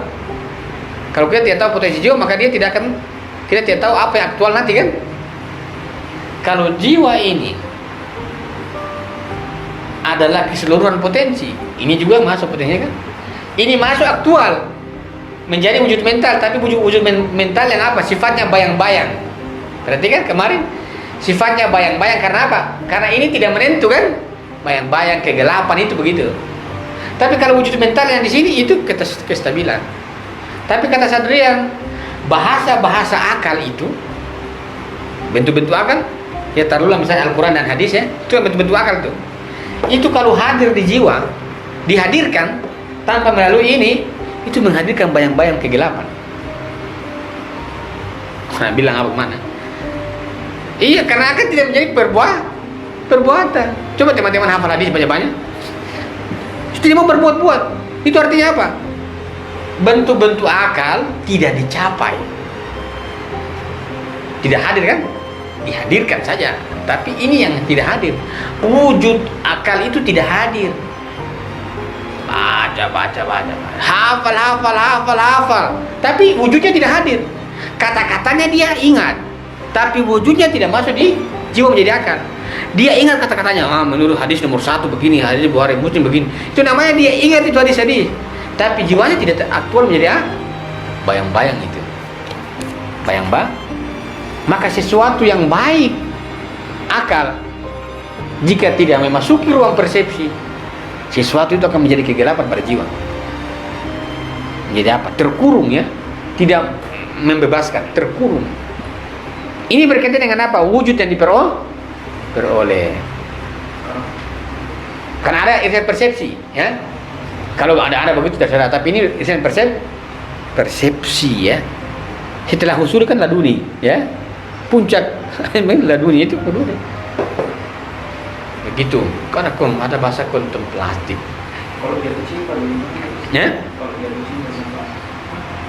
Kalau kita tidak tahu potensi jiwa, maka kita tidak tahu apa yang aktual nanti kan. Kalau jiwa ini adalah keseluruhan potensi, ini juga masuk potensinya kan. Ini masuk aktual menjadi wujud mental, tapi wujud mental yang apa? Sifatnya bayang-bayang. Berarti kan kemarin sifatnya bayang-bayang karena apa? Karena ini tidak menentu kan? Bayang-bayang, kegelapan itu begitu. Tapi kalau wujud mental yang di sini itu kestabilan. Tapi kata Sadrian, bahasa-bahasa akal itu, bentuk-bentuk akal, ya taruhlah misalnya Al-Quran dan hadis ya, itu kan bentuk-bentuk akal itu. Itu kalau hadir di jiwa, dihadirkan tanpa melalui ini, itu menghadirkan bayang-bayang kegelapan. Nah, bilang apa mana? Iya, karena akan tidak menjadi perbuatan. Coba teman-teman hafal hadis banyak-banyak. Itu tidak mau berbuat-buat. Itu artinya apa? Bentuk-bentuk akal tidak dicapai. Tidak hadir kan? Dihadirkan saja. Tapi ini yang tidak hadir. Wujud akal itu tidak hadir. Baca. Hafal. Tapi wujudnya tidak hadir. Kata-katanya dia ingat, tapi wujudnya tidak masuk di jiwa menjadi akal. Dia ingat kata-katanya, menurut hadis nomor 1 begini, hadis Bukhari Muslim begini. Itu namanya dia ingat itu hadis-hadis. Tapi jiwanya tidak aktual menjadi bayang-bayang itu. Bayang-bayang. Maka sesuatu yang baik akal, jika tidak memasuki ruang persepsi, sesuatu itu akan menjadi kegelapan pada jiwa. Menjadi apa? Terkurung ya. Tidak membebaskan, terkurung. Ini berkaitan dengan apa? Wujud yang diperoleh. Karena ada irisan persepsi, ya. Kalau ada begitu terserah, tapi ini irisan persepsi ya. Setelah husul kan laduni, ya. Puncak laduni itu laduni. Begitu. Karena ada bahasa kontemplatif. Kalau jatuh cinta Ya? Kalau jatuh cinta sama,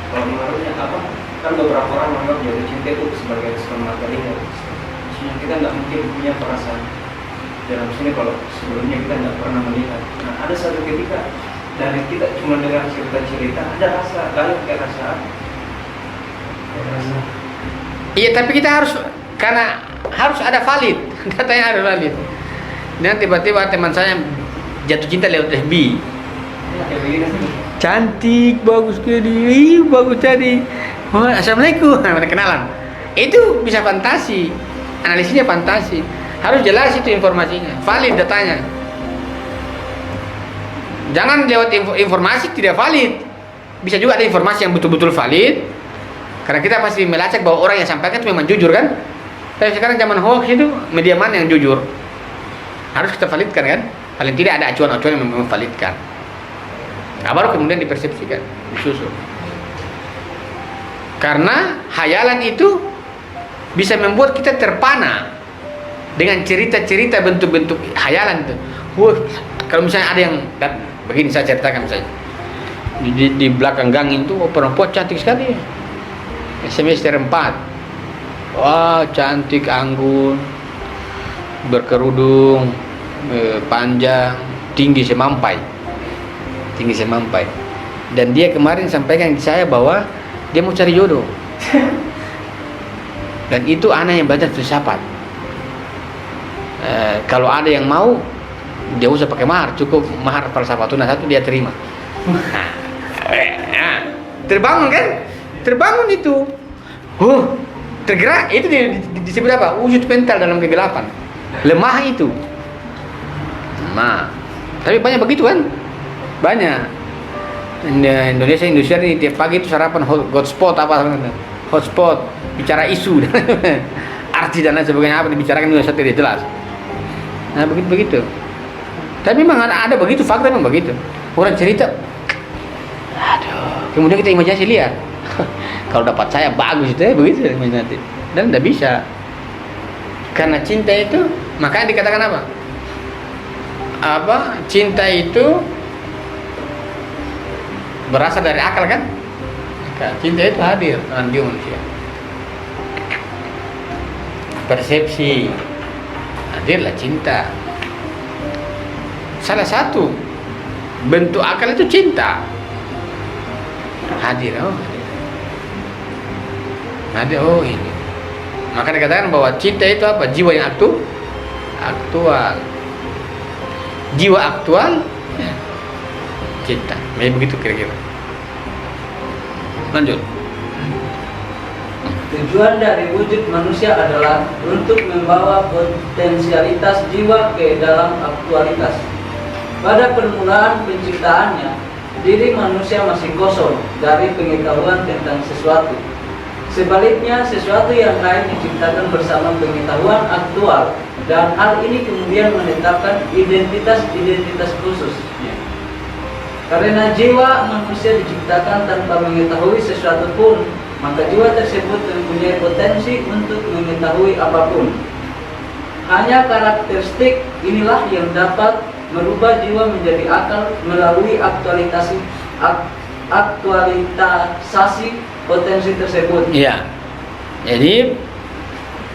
kalau menurutnya apa? Kan beberapa orang menganggap jatuh cinta itu sebagai respon materi. Maksudnya kita nggak mungkin punya perasaan dalam sini kalau sebelumnya kita tidak pernah melihat. Nah, ada satu ketika dari kita cuma dengar cerita-cerita, ada rasa lain, kayak rasa apa? Rasa. Iya, tapi kita harus, karena harus ada valid, datanya harus valid. Dan tiba-tiba teman saya jatuh cinta lewat FB. Ya, kayak begini sih. Cantik, bagus sekali, bagus tadi. Oh, assalamualaikum, mana kenalan. Itu bisa fantasi, analisisnya fantasi. Harus jelas itu informasinya, valid datanya. Jangan lewat informasi tidak valid. Bisa juga ada informasi yang betul-betul valid, karena kita pasti melacak bahwa orang yang sampaikan itu memang jujur kan. Tapi sekarang zaman hoax itu, media mana yang jujur? Harus kita validkan kan. Paling tidak ada acuan-acuan yang memvalidkan. Nah, baru kemudian dipersepsikan, disusun. Karena hayalan itu bisa membuat kita terpana dengan cerita-cerita bentuk-bentuk hayalan itu. Kalau misalnya ada yang begini, saya ceritakan misalnya di belakang gang itu perempuan cantik sekali, semester 4. Wah, cantik, anggun, berkerudung, panjang, tinggi semampai. Dan dia kemarin sampaikan ke saya bahwa dia mau cari jodoh. Dan itu anak yang belajar filsafat. Kalau ada yang mau, dia usah pakai mahar, cukup mahar falsafatuna 1 dia terima. Terbangun kan? Terbangun itu. Tergerak. Itu disebut apa? Wujud mental dalam kegelapan. Lemah itu. Nah, tapi banyak begitu kan? Banyak. Indonesia ini tiap pagi itu sarapan hotspot apa? Hotspot, bicara isu, arti dan lain sebagainya, apa dibicarakan juga tidak jelas. Nah, begitu. Tapi memang ada begitu, fakta memang begitu. Orang cerita, aduh, kemudian kita imajinasi lihat. Kalau dapat saya bagus itu ya, begitu imajinasi. Dan tidak bisa. Karena cinta itu, makanya dikatakan apa? Cinta itu berasal dari akal kan? Cinta itu hadir dalam jiwa manusia. Persepsi, hadirlah cinta. Salah satu bentuk akal itu cinta. Hadir, ini. Maka dikatakan bahwa cinta itu apa? Jiwa yang aktual. Jiwa aktual, ya, cinta. Begitu kira-kira. Lanjut. Tujuan dari wujud manusia adalah untuk membawa potensialitas jiwa ke dalam aktualitas. Pada permulaan penciptaannya, diri manusia masih kosong dari pengetahuan tentang sesuatu. Sebaliknya, sesuatu yang lain diciptakan bersama pengetahuan aktual, dan hal ini kemudian menetapkan identitas khusus. Karena jiwa manusia diciptakan tanpa mengetahui sesuatu pun, maka jiwa tersebut mempunyai potensi untuk mengetahui apapun. Hanya karakteristik inilah yang dapat merubah jiwa menjadi akal melalui aktualisasi potensi tersebut. Iya. Jadi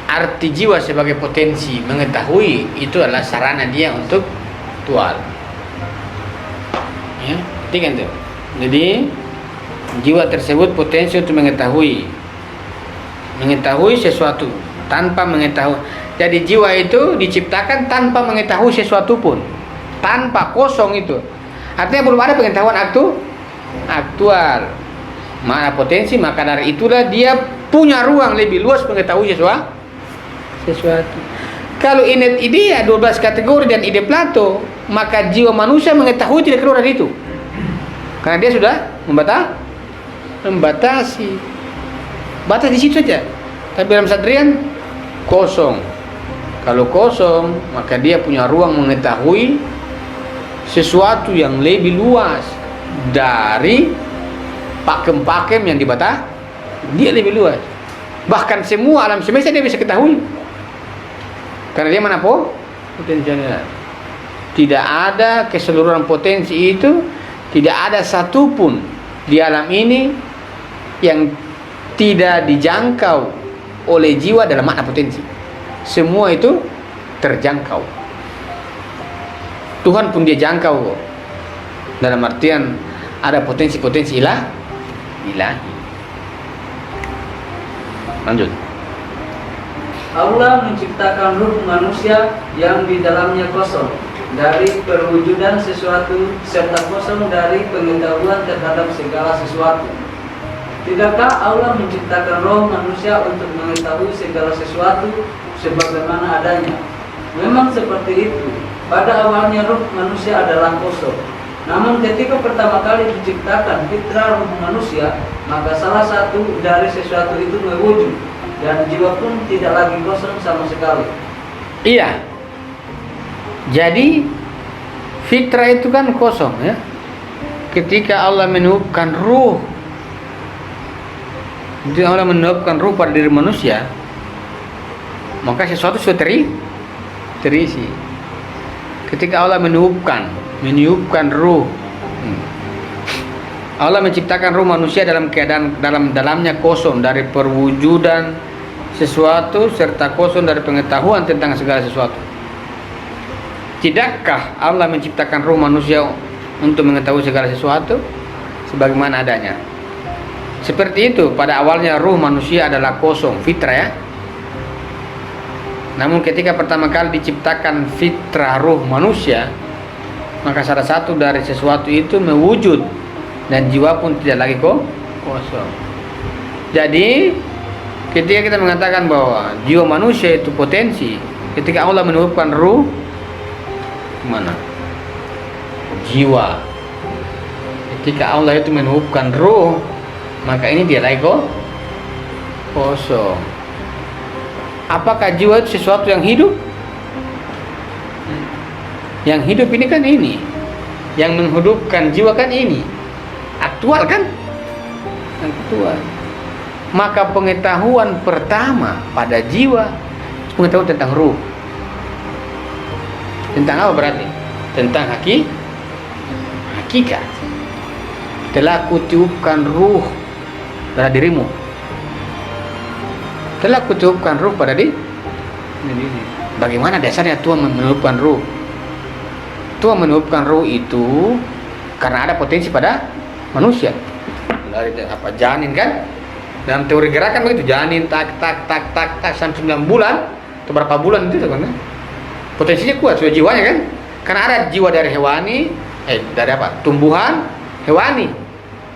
arti jiwa sebagai potensi mengetahui itu adalah sarana dia untuk aktual. Ya, kan tuh. Jadi jiwa tersebut potensi untuk mengetahui sesuatu tanpa mengetahui. Jadi jiwa itu diciptakan tanpa mengetahui sesuatu pun, tanpa, kosong itu. Artinya belum ada pengetahuan aktual. Mana potensi, maka dari itulah dia punya ruang lebih luas mengetahui sesuatu. Kalau ide 12 kategori dan ide Plato, maka jiwa manusia mengetahui tidak keluar dari itu. Karena dia sudah membatasi. Batas di situ saja. Tapi dalam Satrian kosong. Kalau kosong, maka dia punya ruang mengetahui sesuatu yang lebih luas dari pakem-pakem yang dibatasi. Dia lebih luas. Bahkan semua alam semesta dia bisa ketahui. Karena dia mana potensinya. Tidak ada keseluruhan potensi itu, tidak ada satupun di alam ini yang tidak dijangkau oleh jiwa dalam makna potensi. Semua itu terjangkau. Tuhan pun dia jangkau, dalam artian ada potensi-potensi ilahi. Lanjut. Allah menciptakan ruh manusia yang di dalamnya kosong dari perwujudan sesuatu serta kosong dari pengetahuan terhadap segala sesuatu. Tidakkah Allah menciptakan roh manusia untuk mengetahui segala sesuatu sebagaimana adanya? Memang seperti itu. Pada awalnya roh manusia adalah kosong. Namun ketika pertama kali diciptakan fitrah roh manusia, maka salah satu dari sesuatu itu mewujud dan jiwa pun tidak lagi kosong sama sekali. Iya. Jadi fitrah itu kan kosong ya. Ketika Allah meniupkan ruh, ketika Allah meniupkan ruh pada diri manusia, maka sesuatu sudah terisi. Ketika Allah meniupkan ruh, Allah menciptakan ruh manusia dalam keadaan dalamnya kosong dari perwujudan sesuatu serta kosong dari pengetahuan tentang segala sesuatu. Tidakkah Allah menciptakan ruh manusia untuk mengetahui segala sesuatu sebagaimana adanya? Seperti itu, pada awalnya ruh manusia adalah kosong, fitrah ya. Namun ketika pertama kali diciptakan fitrah ruh manusia, maka salah satu dari sesuatu itu mewujud dan jiwa pun tidak lagi kosong. Jadi ketika kita mengatakan bahwa jiwa manusia itu potensi, ketika Allah meniupkan ruh, mana? Jiwa. Ketika Allah itu meniupkan ruh, maka ini dia lagi kosong. Apakah jiwa itu sesuatu yang hidup? Yang hidup ini kan ini, yang menghidupkan jiwa kan ini, aktual kan? Aktual. Maka pengetahuan pertama pada jiwa, pengetahuan tentang ruh. Tentang apa berarti? Tentang hakikat. Telah kutiupkan ruh pada dirimu. Telah kutiupkan ruh pada diri. Bagaimana dasarnya Tuhan meniupkan ruh? Tuhan meniupkan ruh itu karena ada potensi pada manusia. Dari janin kan? Dalam teori gerakan begitu, janin tak sampai 9 bulan atau berapa bulan itu kan? Potensinya kuat, sudah jiwanya kan? Karena ada jiwa dari hewani, dari apa? Tumbuhan hewani.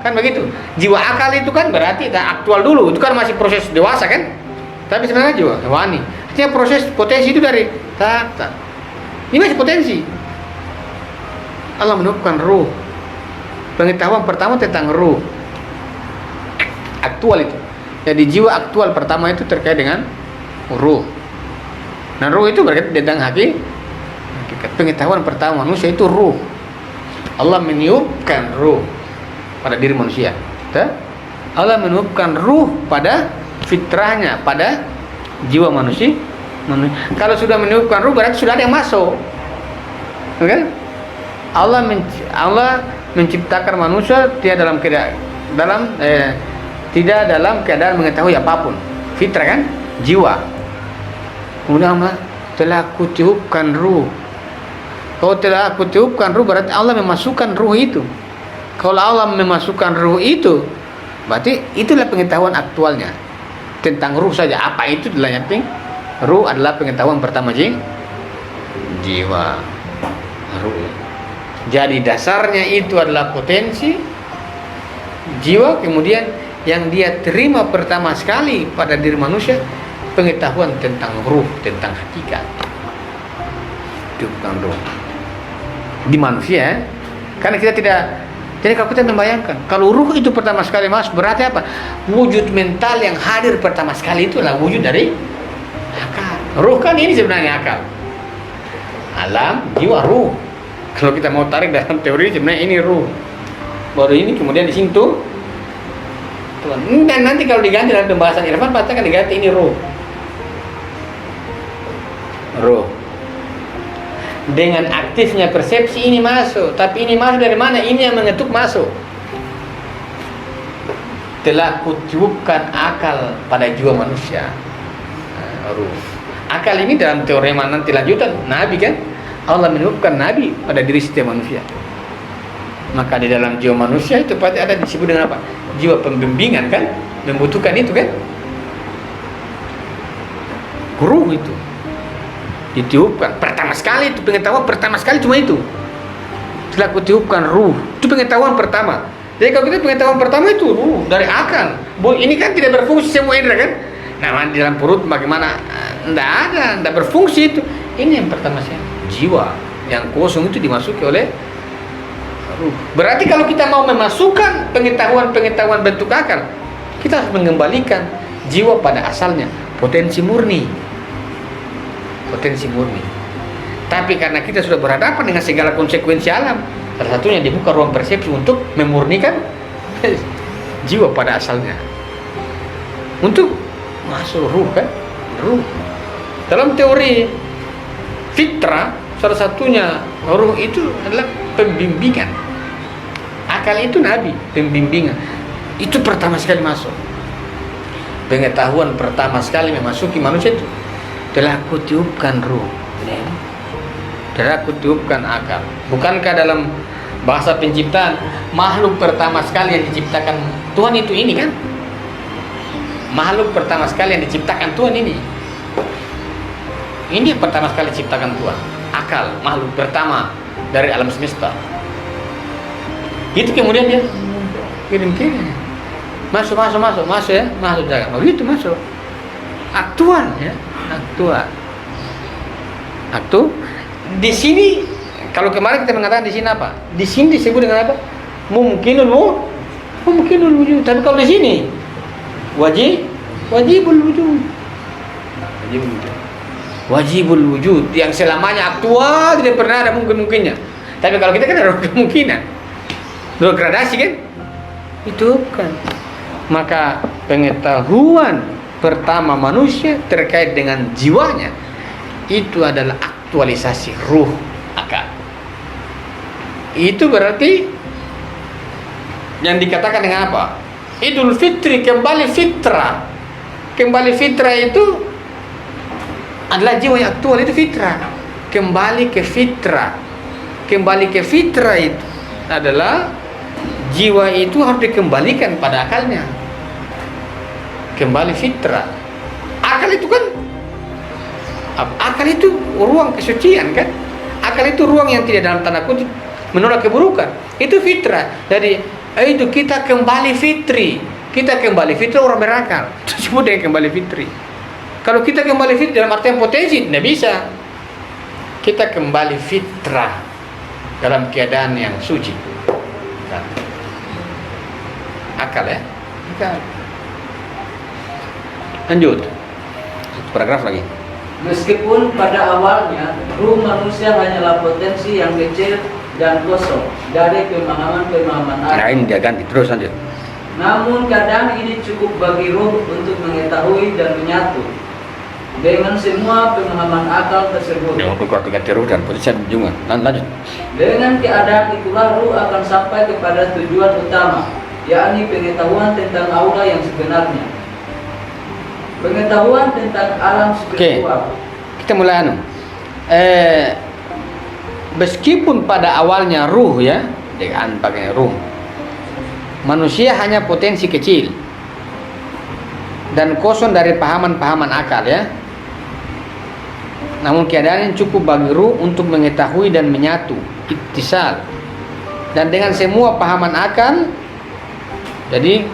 Kan begitu. Jiwa akal itu kan berarti aktual dulu, itu kan masih proses dewasa kan? Tapi sebenarnya jiwa hewani. Artinya proses potensi itu dari tak. Ini masih potensi. Allah meniupkan ruh. Pengetahuan pertama tentang ruh. Aktual itu. Jadi jiwa aktual pertama itu terkait dengan ruh. Nah ruh itu berarti tentang hakikat. Pengetahuan pertama manusia itu ruh. Allah meniupkan ruh pada diri manusia. Allah meniupkan ruh pada fitrahnya, pada jiwa manusia. Kalau sudah meniupkan ruh berarti sudah ada yang masuk. Okay? Allah menciptakan manusia tidak dalam keadaan mengetahui apapun. Fitrah kan? Jiwa. Kemudian Allah telah kutiupkan ruh. Kalau telah kutiupkan ruh berarti Allah memasukkan ruh itu. Kalau Allah memasukkan ruh itu, berarti itulah pengetahuan aktualnya tentang ruh saja. Apa itu adalah yang penting? Ruh adalah pengetahuan pertama jiwa. Ruh. Jadi dasarnya itu adalah potensi jiwa, kemudian yang dia terima pertama sekali pada diri manusia pengetahuan tentang ruh, tentang hakikat. Tentang ruh di manusia, karena kita tidak. Jadi kalau kita membayangkan, kalau ruh itu pertama sekali masuk, berarti apa? Wujud mental yang hadir pertama sekali itu adalah wujud dari akal. Ruh kan ini sebenarnya akal. Alam, jiwa, ruh. Kalau kita mau tarik dalam teori sebenarnya ini ruh. Baru ini kemudian di situ Tuhan. Dan nanti kalau diganti dalam pembahasan Irfan pasti akan diganti ini ruh. Ruh. Dengan aktifnya persepsi ini masuk, tapi ini masuk dari mana? Ini yang mengetuk masuk. Telah kutiupkan akal pada jiwa manusia. Ruh. Akal ini dalam teori mana nanti lanjutan Nabi kan? Allah menitipkan nabi pada diri setiap manusia. Maka di dalam jiwa manusia itu pasti ada disebut dengan apa? Jiwa pembimbingan kan? Membutuhkan itu kan? Ruh itu ditiupkan pertama sekali, itu pengetahuan pertama sekali cuma itu. Setelah kutiupkan ruh, itu pengetahuan pertama. Jadi kalau kita pengetahuan pertama itu ruh dari akal. Ini kan tidak berfungsi semua indera kan? Nah, di dalam perut bagaimana? Tidak berfungsi itu. Ini yang pertama sekali. Jiwa yang kosong itu dimasuki oleh ruh. Berarti kalau kita mau memasukkan pengetahuan bentuk akal, kita harus mengembalikan jiwa pada asalnya, potensi murni. Tapi karena kita sudah berhadapan dengan segala konsekuensi alam, salah satunya dibuka ruang persepsi untuk memurnikan jiwa pada asalnya, untuk masuk ruh kan? Ruh. Dalam teori fitrah, salah satunya ruh itu adalah pembimbingan. Akal itu nabi, pembimbingan. Itu pertama sekali masuk. Pengetahuan pertama sekali memasuki manusia itu telah kutiupkan ruh. Telah kutiupkan akal. Bukankah dalam bahasa penciptaan makhluk pertama sekali yang diciptakan Tuhan itu ini kan? Makhluk pertama sekali yang diciptakan Tuhan ini. Ini yang pertama sekali diciptakan Tuhan. Akal, makhluk pertama dari alam semesta. Itu kemudian dia kirim-kirim. Masuk ya, masuk jangan. Begitu masuk. Aktual ya, aktu. Di sini kalau kemarin kita mengatakan di sini apa? Di sini disebut dengan apa? Mungkinul wujud. Tapi kalau di sini wajibul wujud yang selamanya aktual, tidak pernah ada mungkin-mungkinnya. Tapi kalau kita kan ada kemungkinan, dua gradasi kan? Itu kan. Maka pengetahuan pertama manusia terkait dengan jiwanya itu adalah aktualisasi ruh akal. Itu berarti yang dikatakan dengan apa? Idul Fitri, kembali fitrah. Kembali fitrah itu adalah jiwa yang aktual, itu fitrah. Kembali ke fitrah. Kembali ke fitrah itu adalah jiwa itu harus dikembalikan pada akalnya. Kembali fitrah. Akal itu kan, akal itu ruang kesucian kan? Akal itu ruang yang tidak dalam tanda kutip menolak keburukan. Itu fitrah. Jadi itu kita kembali fitri. Kita kembali fitri orang berakal. Itu disebut dengan kembali fitri. Kalau kita kembali fitri dalam artian potensi, tidak bisa. Kita kembali fitrah dalam keadaan yang suci. Akal ya. Akal. Lanjut. Paragraf lagi. Meskipun pada awalnya ruh manusia hanyalah potensi yang kecil dan kosong dari pemahaman-pemahaman akal. Nah ini dia ganti terus lanjut. Namun kadang ini cukup bagi ruh untuk mengetahui dan menyatu dengan semua pemahaman akal tersebut. Ya, aku ganti ruh dan potensi juga. Lanjut. Dengan keadaan itulah ruh akan sampai kepada tujuan utama, yakni pengetahuan tentang aura yang sebenarnya. Pengetahuan tentang alam spiritual. Kita mulai meskipun pada awalnya ruh ya, dengan pakai ruh, manusia hanya potensi kecil dan kosong dari pahaman-pahaman akal ya. Namun keadaannya cukup bagi ruh untuk mengetahui dan menyatu, ittisal, dan dengan semua pahaman akal. Jadi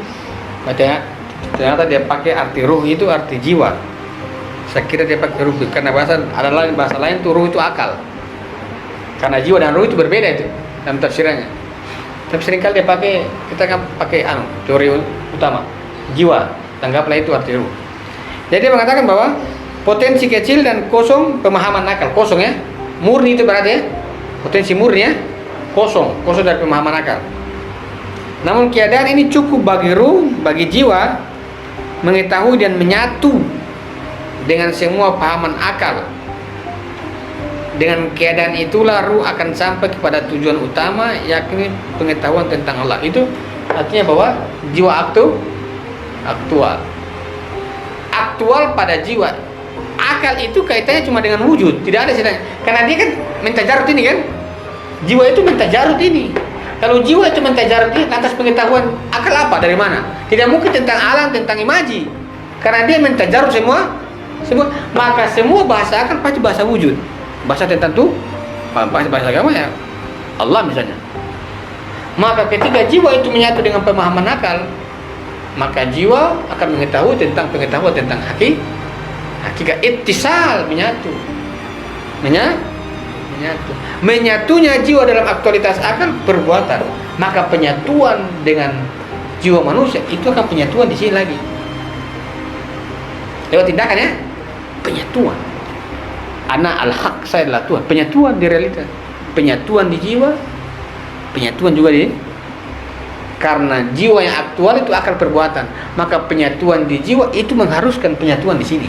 ternyata dia pakai arti ruh itu arti jiwa. Saya kira dia pakai ruh karena bahasa lain tuh ruh itu akal. Karena jiwa dan ruh itu berbeda itu dalam tafsirannya. Tapi seringkali dia pakai, kita kan pakai teori utama jiwa, tanggaplah itu arti ruh. Jadi dia mengatakan bahwa potensi kecil dan kosong pemahaman akal, kosong ya, murni itu berarti ya, potensi murni ya, kosong dari pemahaman akal. Namun keadaan ini cukup bagi ruh, bagi jiwa mengetahui dan menyatu dengan semua pahaman akal. Dengan keadaan itulah ruh akan sampai kepada tujuan utama, yakni pengetahuan tentang Allah. Itu artinya bahwa jiwa aktual pada jiwa. akal itu kaitannya cuma dengan wujud, tidak ada sedang. Karena dia kan mentajarut ini kan, jiwa itu mentajarut ini. Kalau jiwa itu mentajarut ini, lantas pengetahuan akal apa dari mana? Tidak mungkin tentang alam, tentang imaji. Karena dia mentajarut semua, maka semua bahasa akal pasti bahasa wujud. Bahasa tentang tuh, bahasa agama ya Allah misalnya. Maka ketika jiwa itu menyatu dengan pemahaman akal, maka jiwa akan mengetahui tentang pengetahuan tentang hakikat ittisal, menyatu. Menyatunya jiwa dalam aktualitas akal perbuatan. Maka penyatuan dengan jiwa manusia itu akan penyatuan di sini lagi. Lewat tindakan ya, penyatuan. Ana al-haq, saya adalah Tuhan. Penyatuan di realitas, penyatuan di jiwa, penyatuan juga di, karena jiwa yang aktual itu akal perbuatan, maka penyatuan di jiwa itu mengharuskan penyatuan di sini.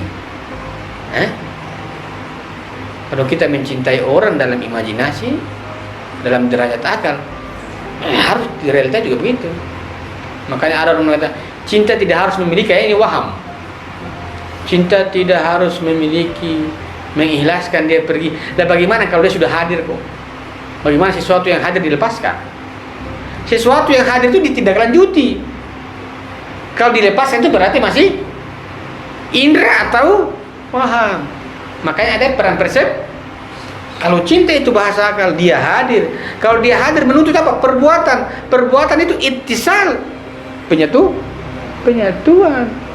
Kalau kita mencintai orang dalam imajinasi, dalam derajat akal, harus di realitas juga begitu. Makanya ada orang mengatakan cinta tidak harus memiliki, ini waham. Cinta tidak harus memiliki, mengikhlaskan dia pergi. Dan bagaimana kalau dia sudah hadir kok? Bagaimana sesuatu yang hadir dilepaskan? Sesuatu yang hadir itu ditindaklanjuti. Kalau dilepaskan itu berarti masih indra atau paham. Makanya ada peran persep. Kalau cinta itu bahasa akal, dia hadir. Kalau dia hadir menuntut apa? Perbuatan. Perbuatan itu ittisal, penyatuan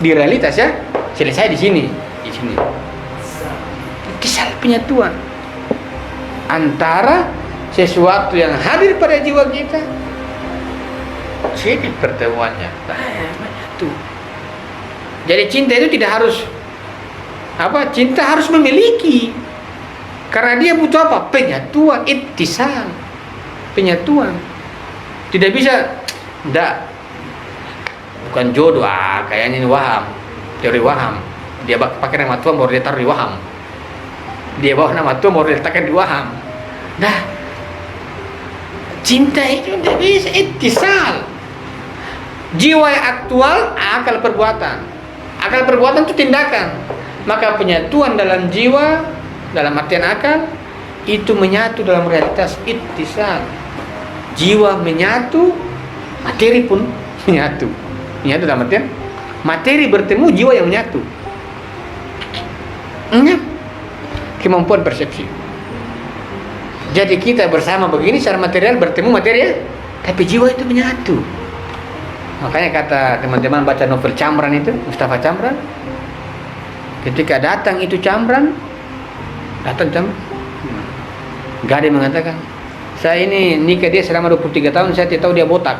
di realitas ya. Selesai di sini. Ittisal, penyatuan antara sesuatu yang hadir pada jiwa kita. Sini pertemuannya. Menyatu. Jadi cinta itu tidak harus apa? Cinta harus memiliki. Karena dia butuh apa? Penyatuan, ittisal. Penyatuan. Tidak bisa bukan jodoh, kayaknya ini waham. Teori waham. Dia pakai nama Tuhan baru dia taruh di waham. Dia bawa nama Tuhan baru dia letakkan di waham. Cinta itu tidak bisa ittisal. Jiwa yang aktual, akal perbuatan. Akal perbuatan itu tindakan. Maka penyatuan dalam jiwa, dalam artian akal, itu menyatu dalam realitas ittisal. Jiwa menyatu, materi pun menyatu. Menyatu dalam artian materi bertemu, jiwa yang menyatu. Kemampuan persepsi. Jadi kita bersama begini secara material bertemu materi ya, tapi jiwa itu menyatu. Makanya kata teman-teman baca novel Camran itu, Mustafa Camran, ketika datang itu Camran, Gade mengatakan, saya ini nikah dia selama 23 tahun, saya tidak tahu dia botak.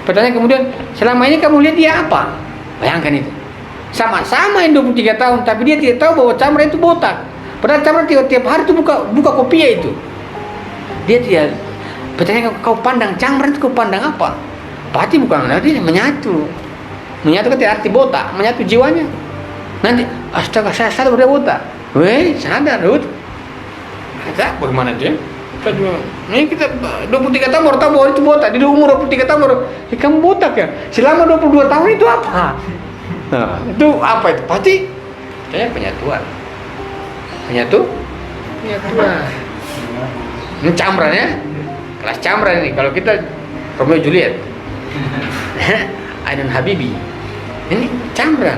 Pertanyaan kemudian, selama ini kamu lihat dia apa? Bayangkan itu. Sama-sama yang 23 tahun, tapi dia tidak tahu bahwa Camran itu botak. Padahal Camran tiap hari itu buka kopiah itu. Dia tidak. Pertanyaan, kau pandang Camran itu, kau pandang apa? Pasti bukan nanti menyatu. Menyatu kan tidak arti botak, menyatu jiwanya. Nanti, astaga saya sadar dia botak. Weh, sadar, Rud. Kata, bagaimana dia? Ini kita 23 tahun baru tahu bahwa itu botak. Di umur 23 tahun baru, kamu botak ya? Selama 22 tahun itu apa? Nah, itu apa itu? Pasti saya penyatuan. Penyatuan. Ini Camran ya. Kelas Camran ini. Kalau kita Romeo Juliet. Ainun Habibi. Ini Camran.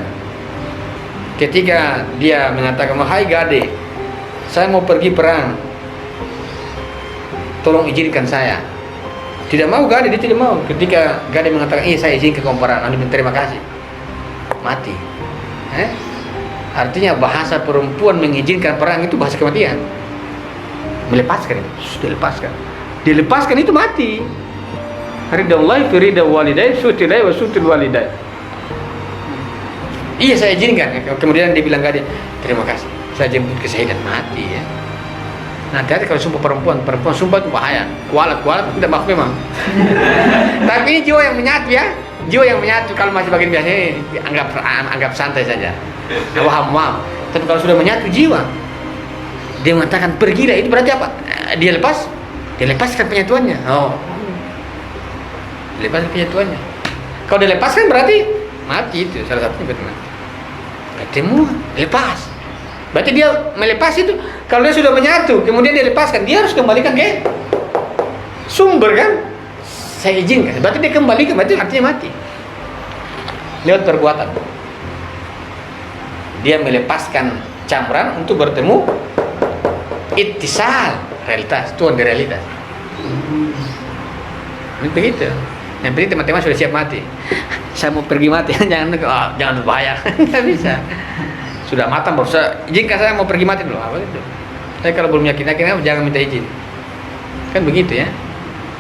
Ketika dia mengatakan, "Hai Gade, saya mau pergi perang. Tolong izinkan saya." Tidak mau Gade, dia tidak mau. Ketika Gade mengatakan, saya izin ke perang, anu terima kasih. Mati. Artinya bahasa perempuan mengizinkan perang itu bahasa kematian. Melepaskan itu, dilepaskan. Dilepaskan itu mati. Ridallahi fi ridha walidai, sutilai wa sutil walidai. Iya saya izinkan. Kemudian dia bilang Gade, terima kasih. Saya jemput kesahidan, mati ya. Nanti kalau sumpah perempuan sumpah itu bahaya. Kualat tidak maaf memang. Tapi ini jiwa yang menyatu ya. Jiwa yang menyatu, kalau masih bagian biasa ini anggap santai saja. Waham. Tapi kalau sudah menyatu jiwa, dia mengatakan pergilah, itu berarti apa? Dia lepaskan penyatuannya. Lepaskan penyatuannya. Kalau dilepaskan berarti mati, itu salah satunya betul. bertemu, lepas. Berarti dia melepas itu, kalau dia sudah menyatu, kemudian dia lepaskan, dia harus kembalikan ke sumber kan? Saya izinkan, berarti dia kembalikan, berarti artinya mati. Lewat perbuatan. Dia melepaskan camran untuk bertemu ittisal, realitas, tuan di realitas. Begitu. Yang penting teman-teman sudah siap mati. Saya mau pergi mati, jangan berbahaya. Nggak bisa. Sudah matang baru saya izinkan, saya mau pergi mati dulu. Apa itu? Saya kalau belum yakin jangan minta izin. Kan begitu ya.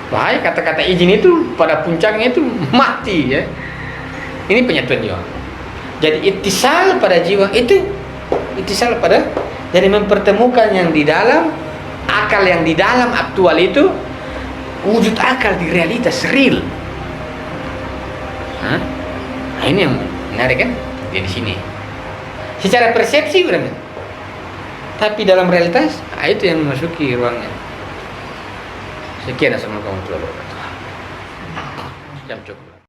Bahaya kata-kata izin itu pada puncaknya itu mati ya. Ini penyatuan jiwa. Jadi ittisal pada jiwa itu ittisal pada, jadi mempertemukan yang di dalam akal, yang di dalam aktual itu wujud akal di realitas real. Nah, ini yang menarik kan? Di sini. Secara persepsi udah, tapi dalam realitas itu yang memasuki ruangnya. Sekian, assalamualaikum warahmatullahi wabarakatuh. Jam cukup.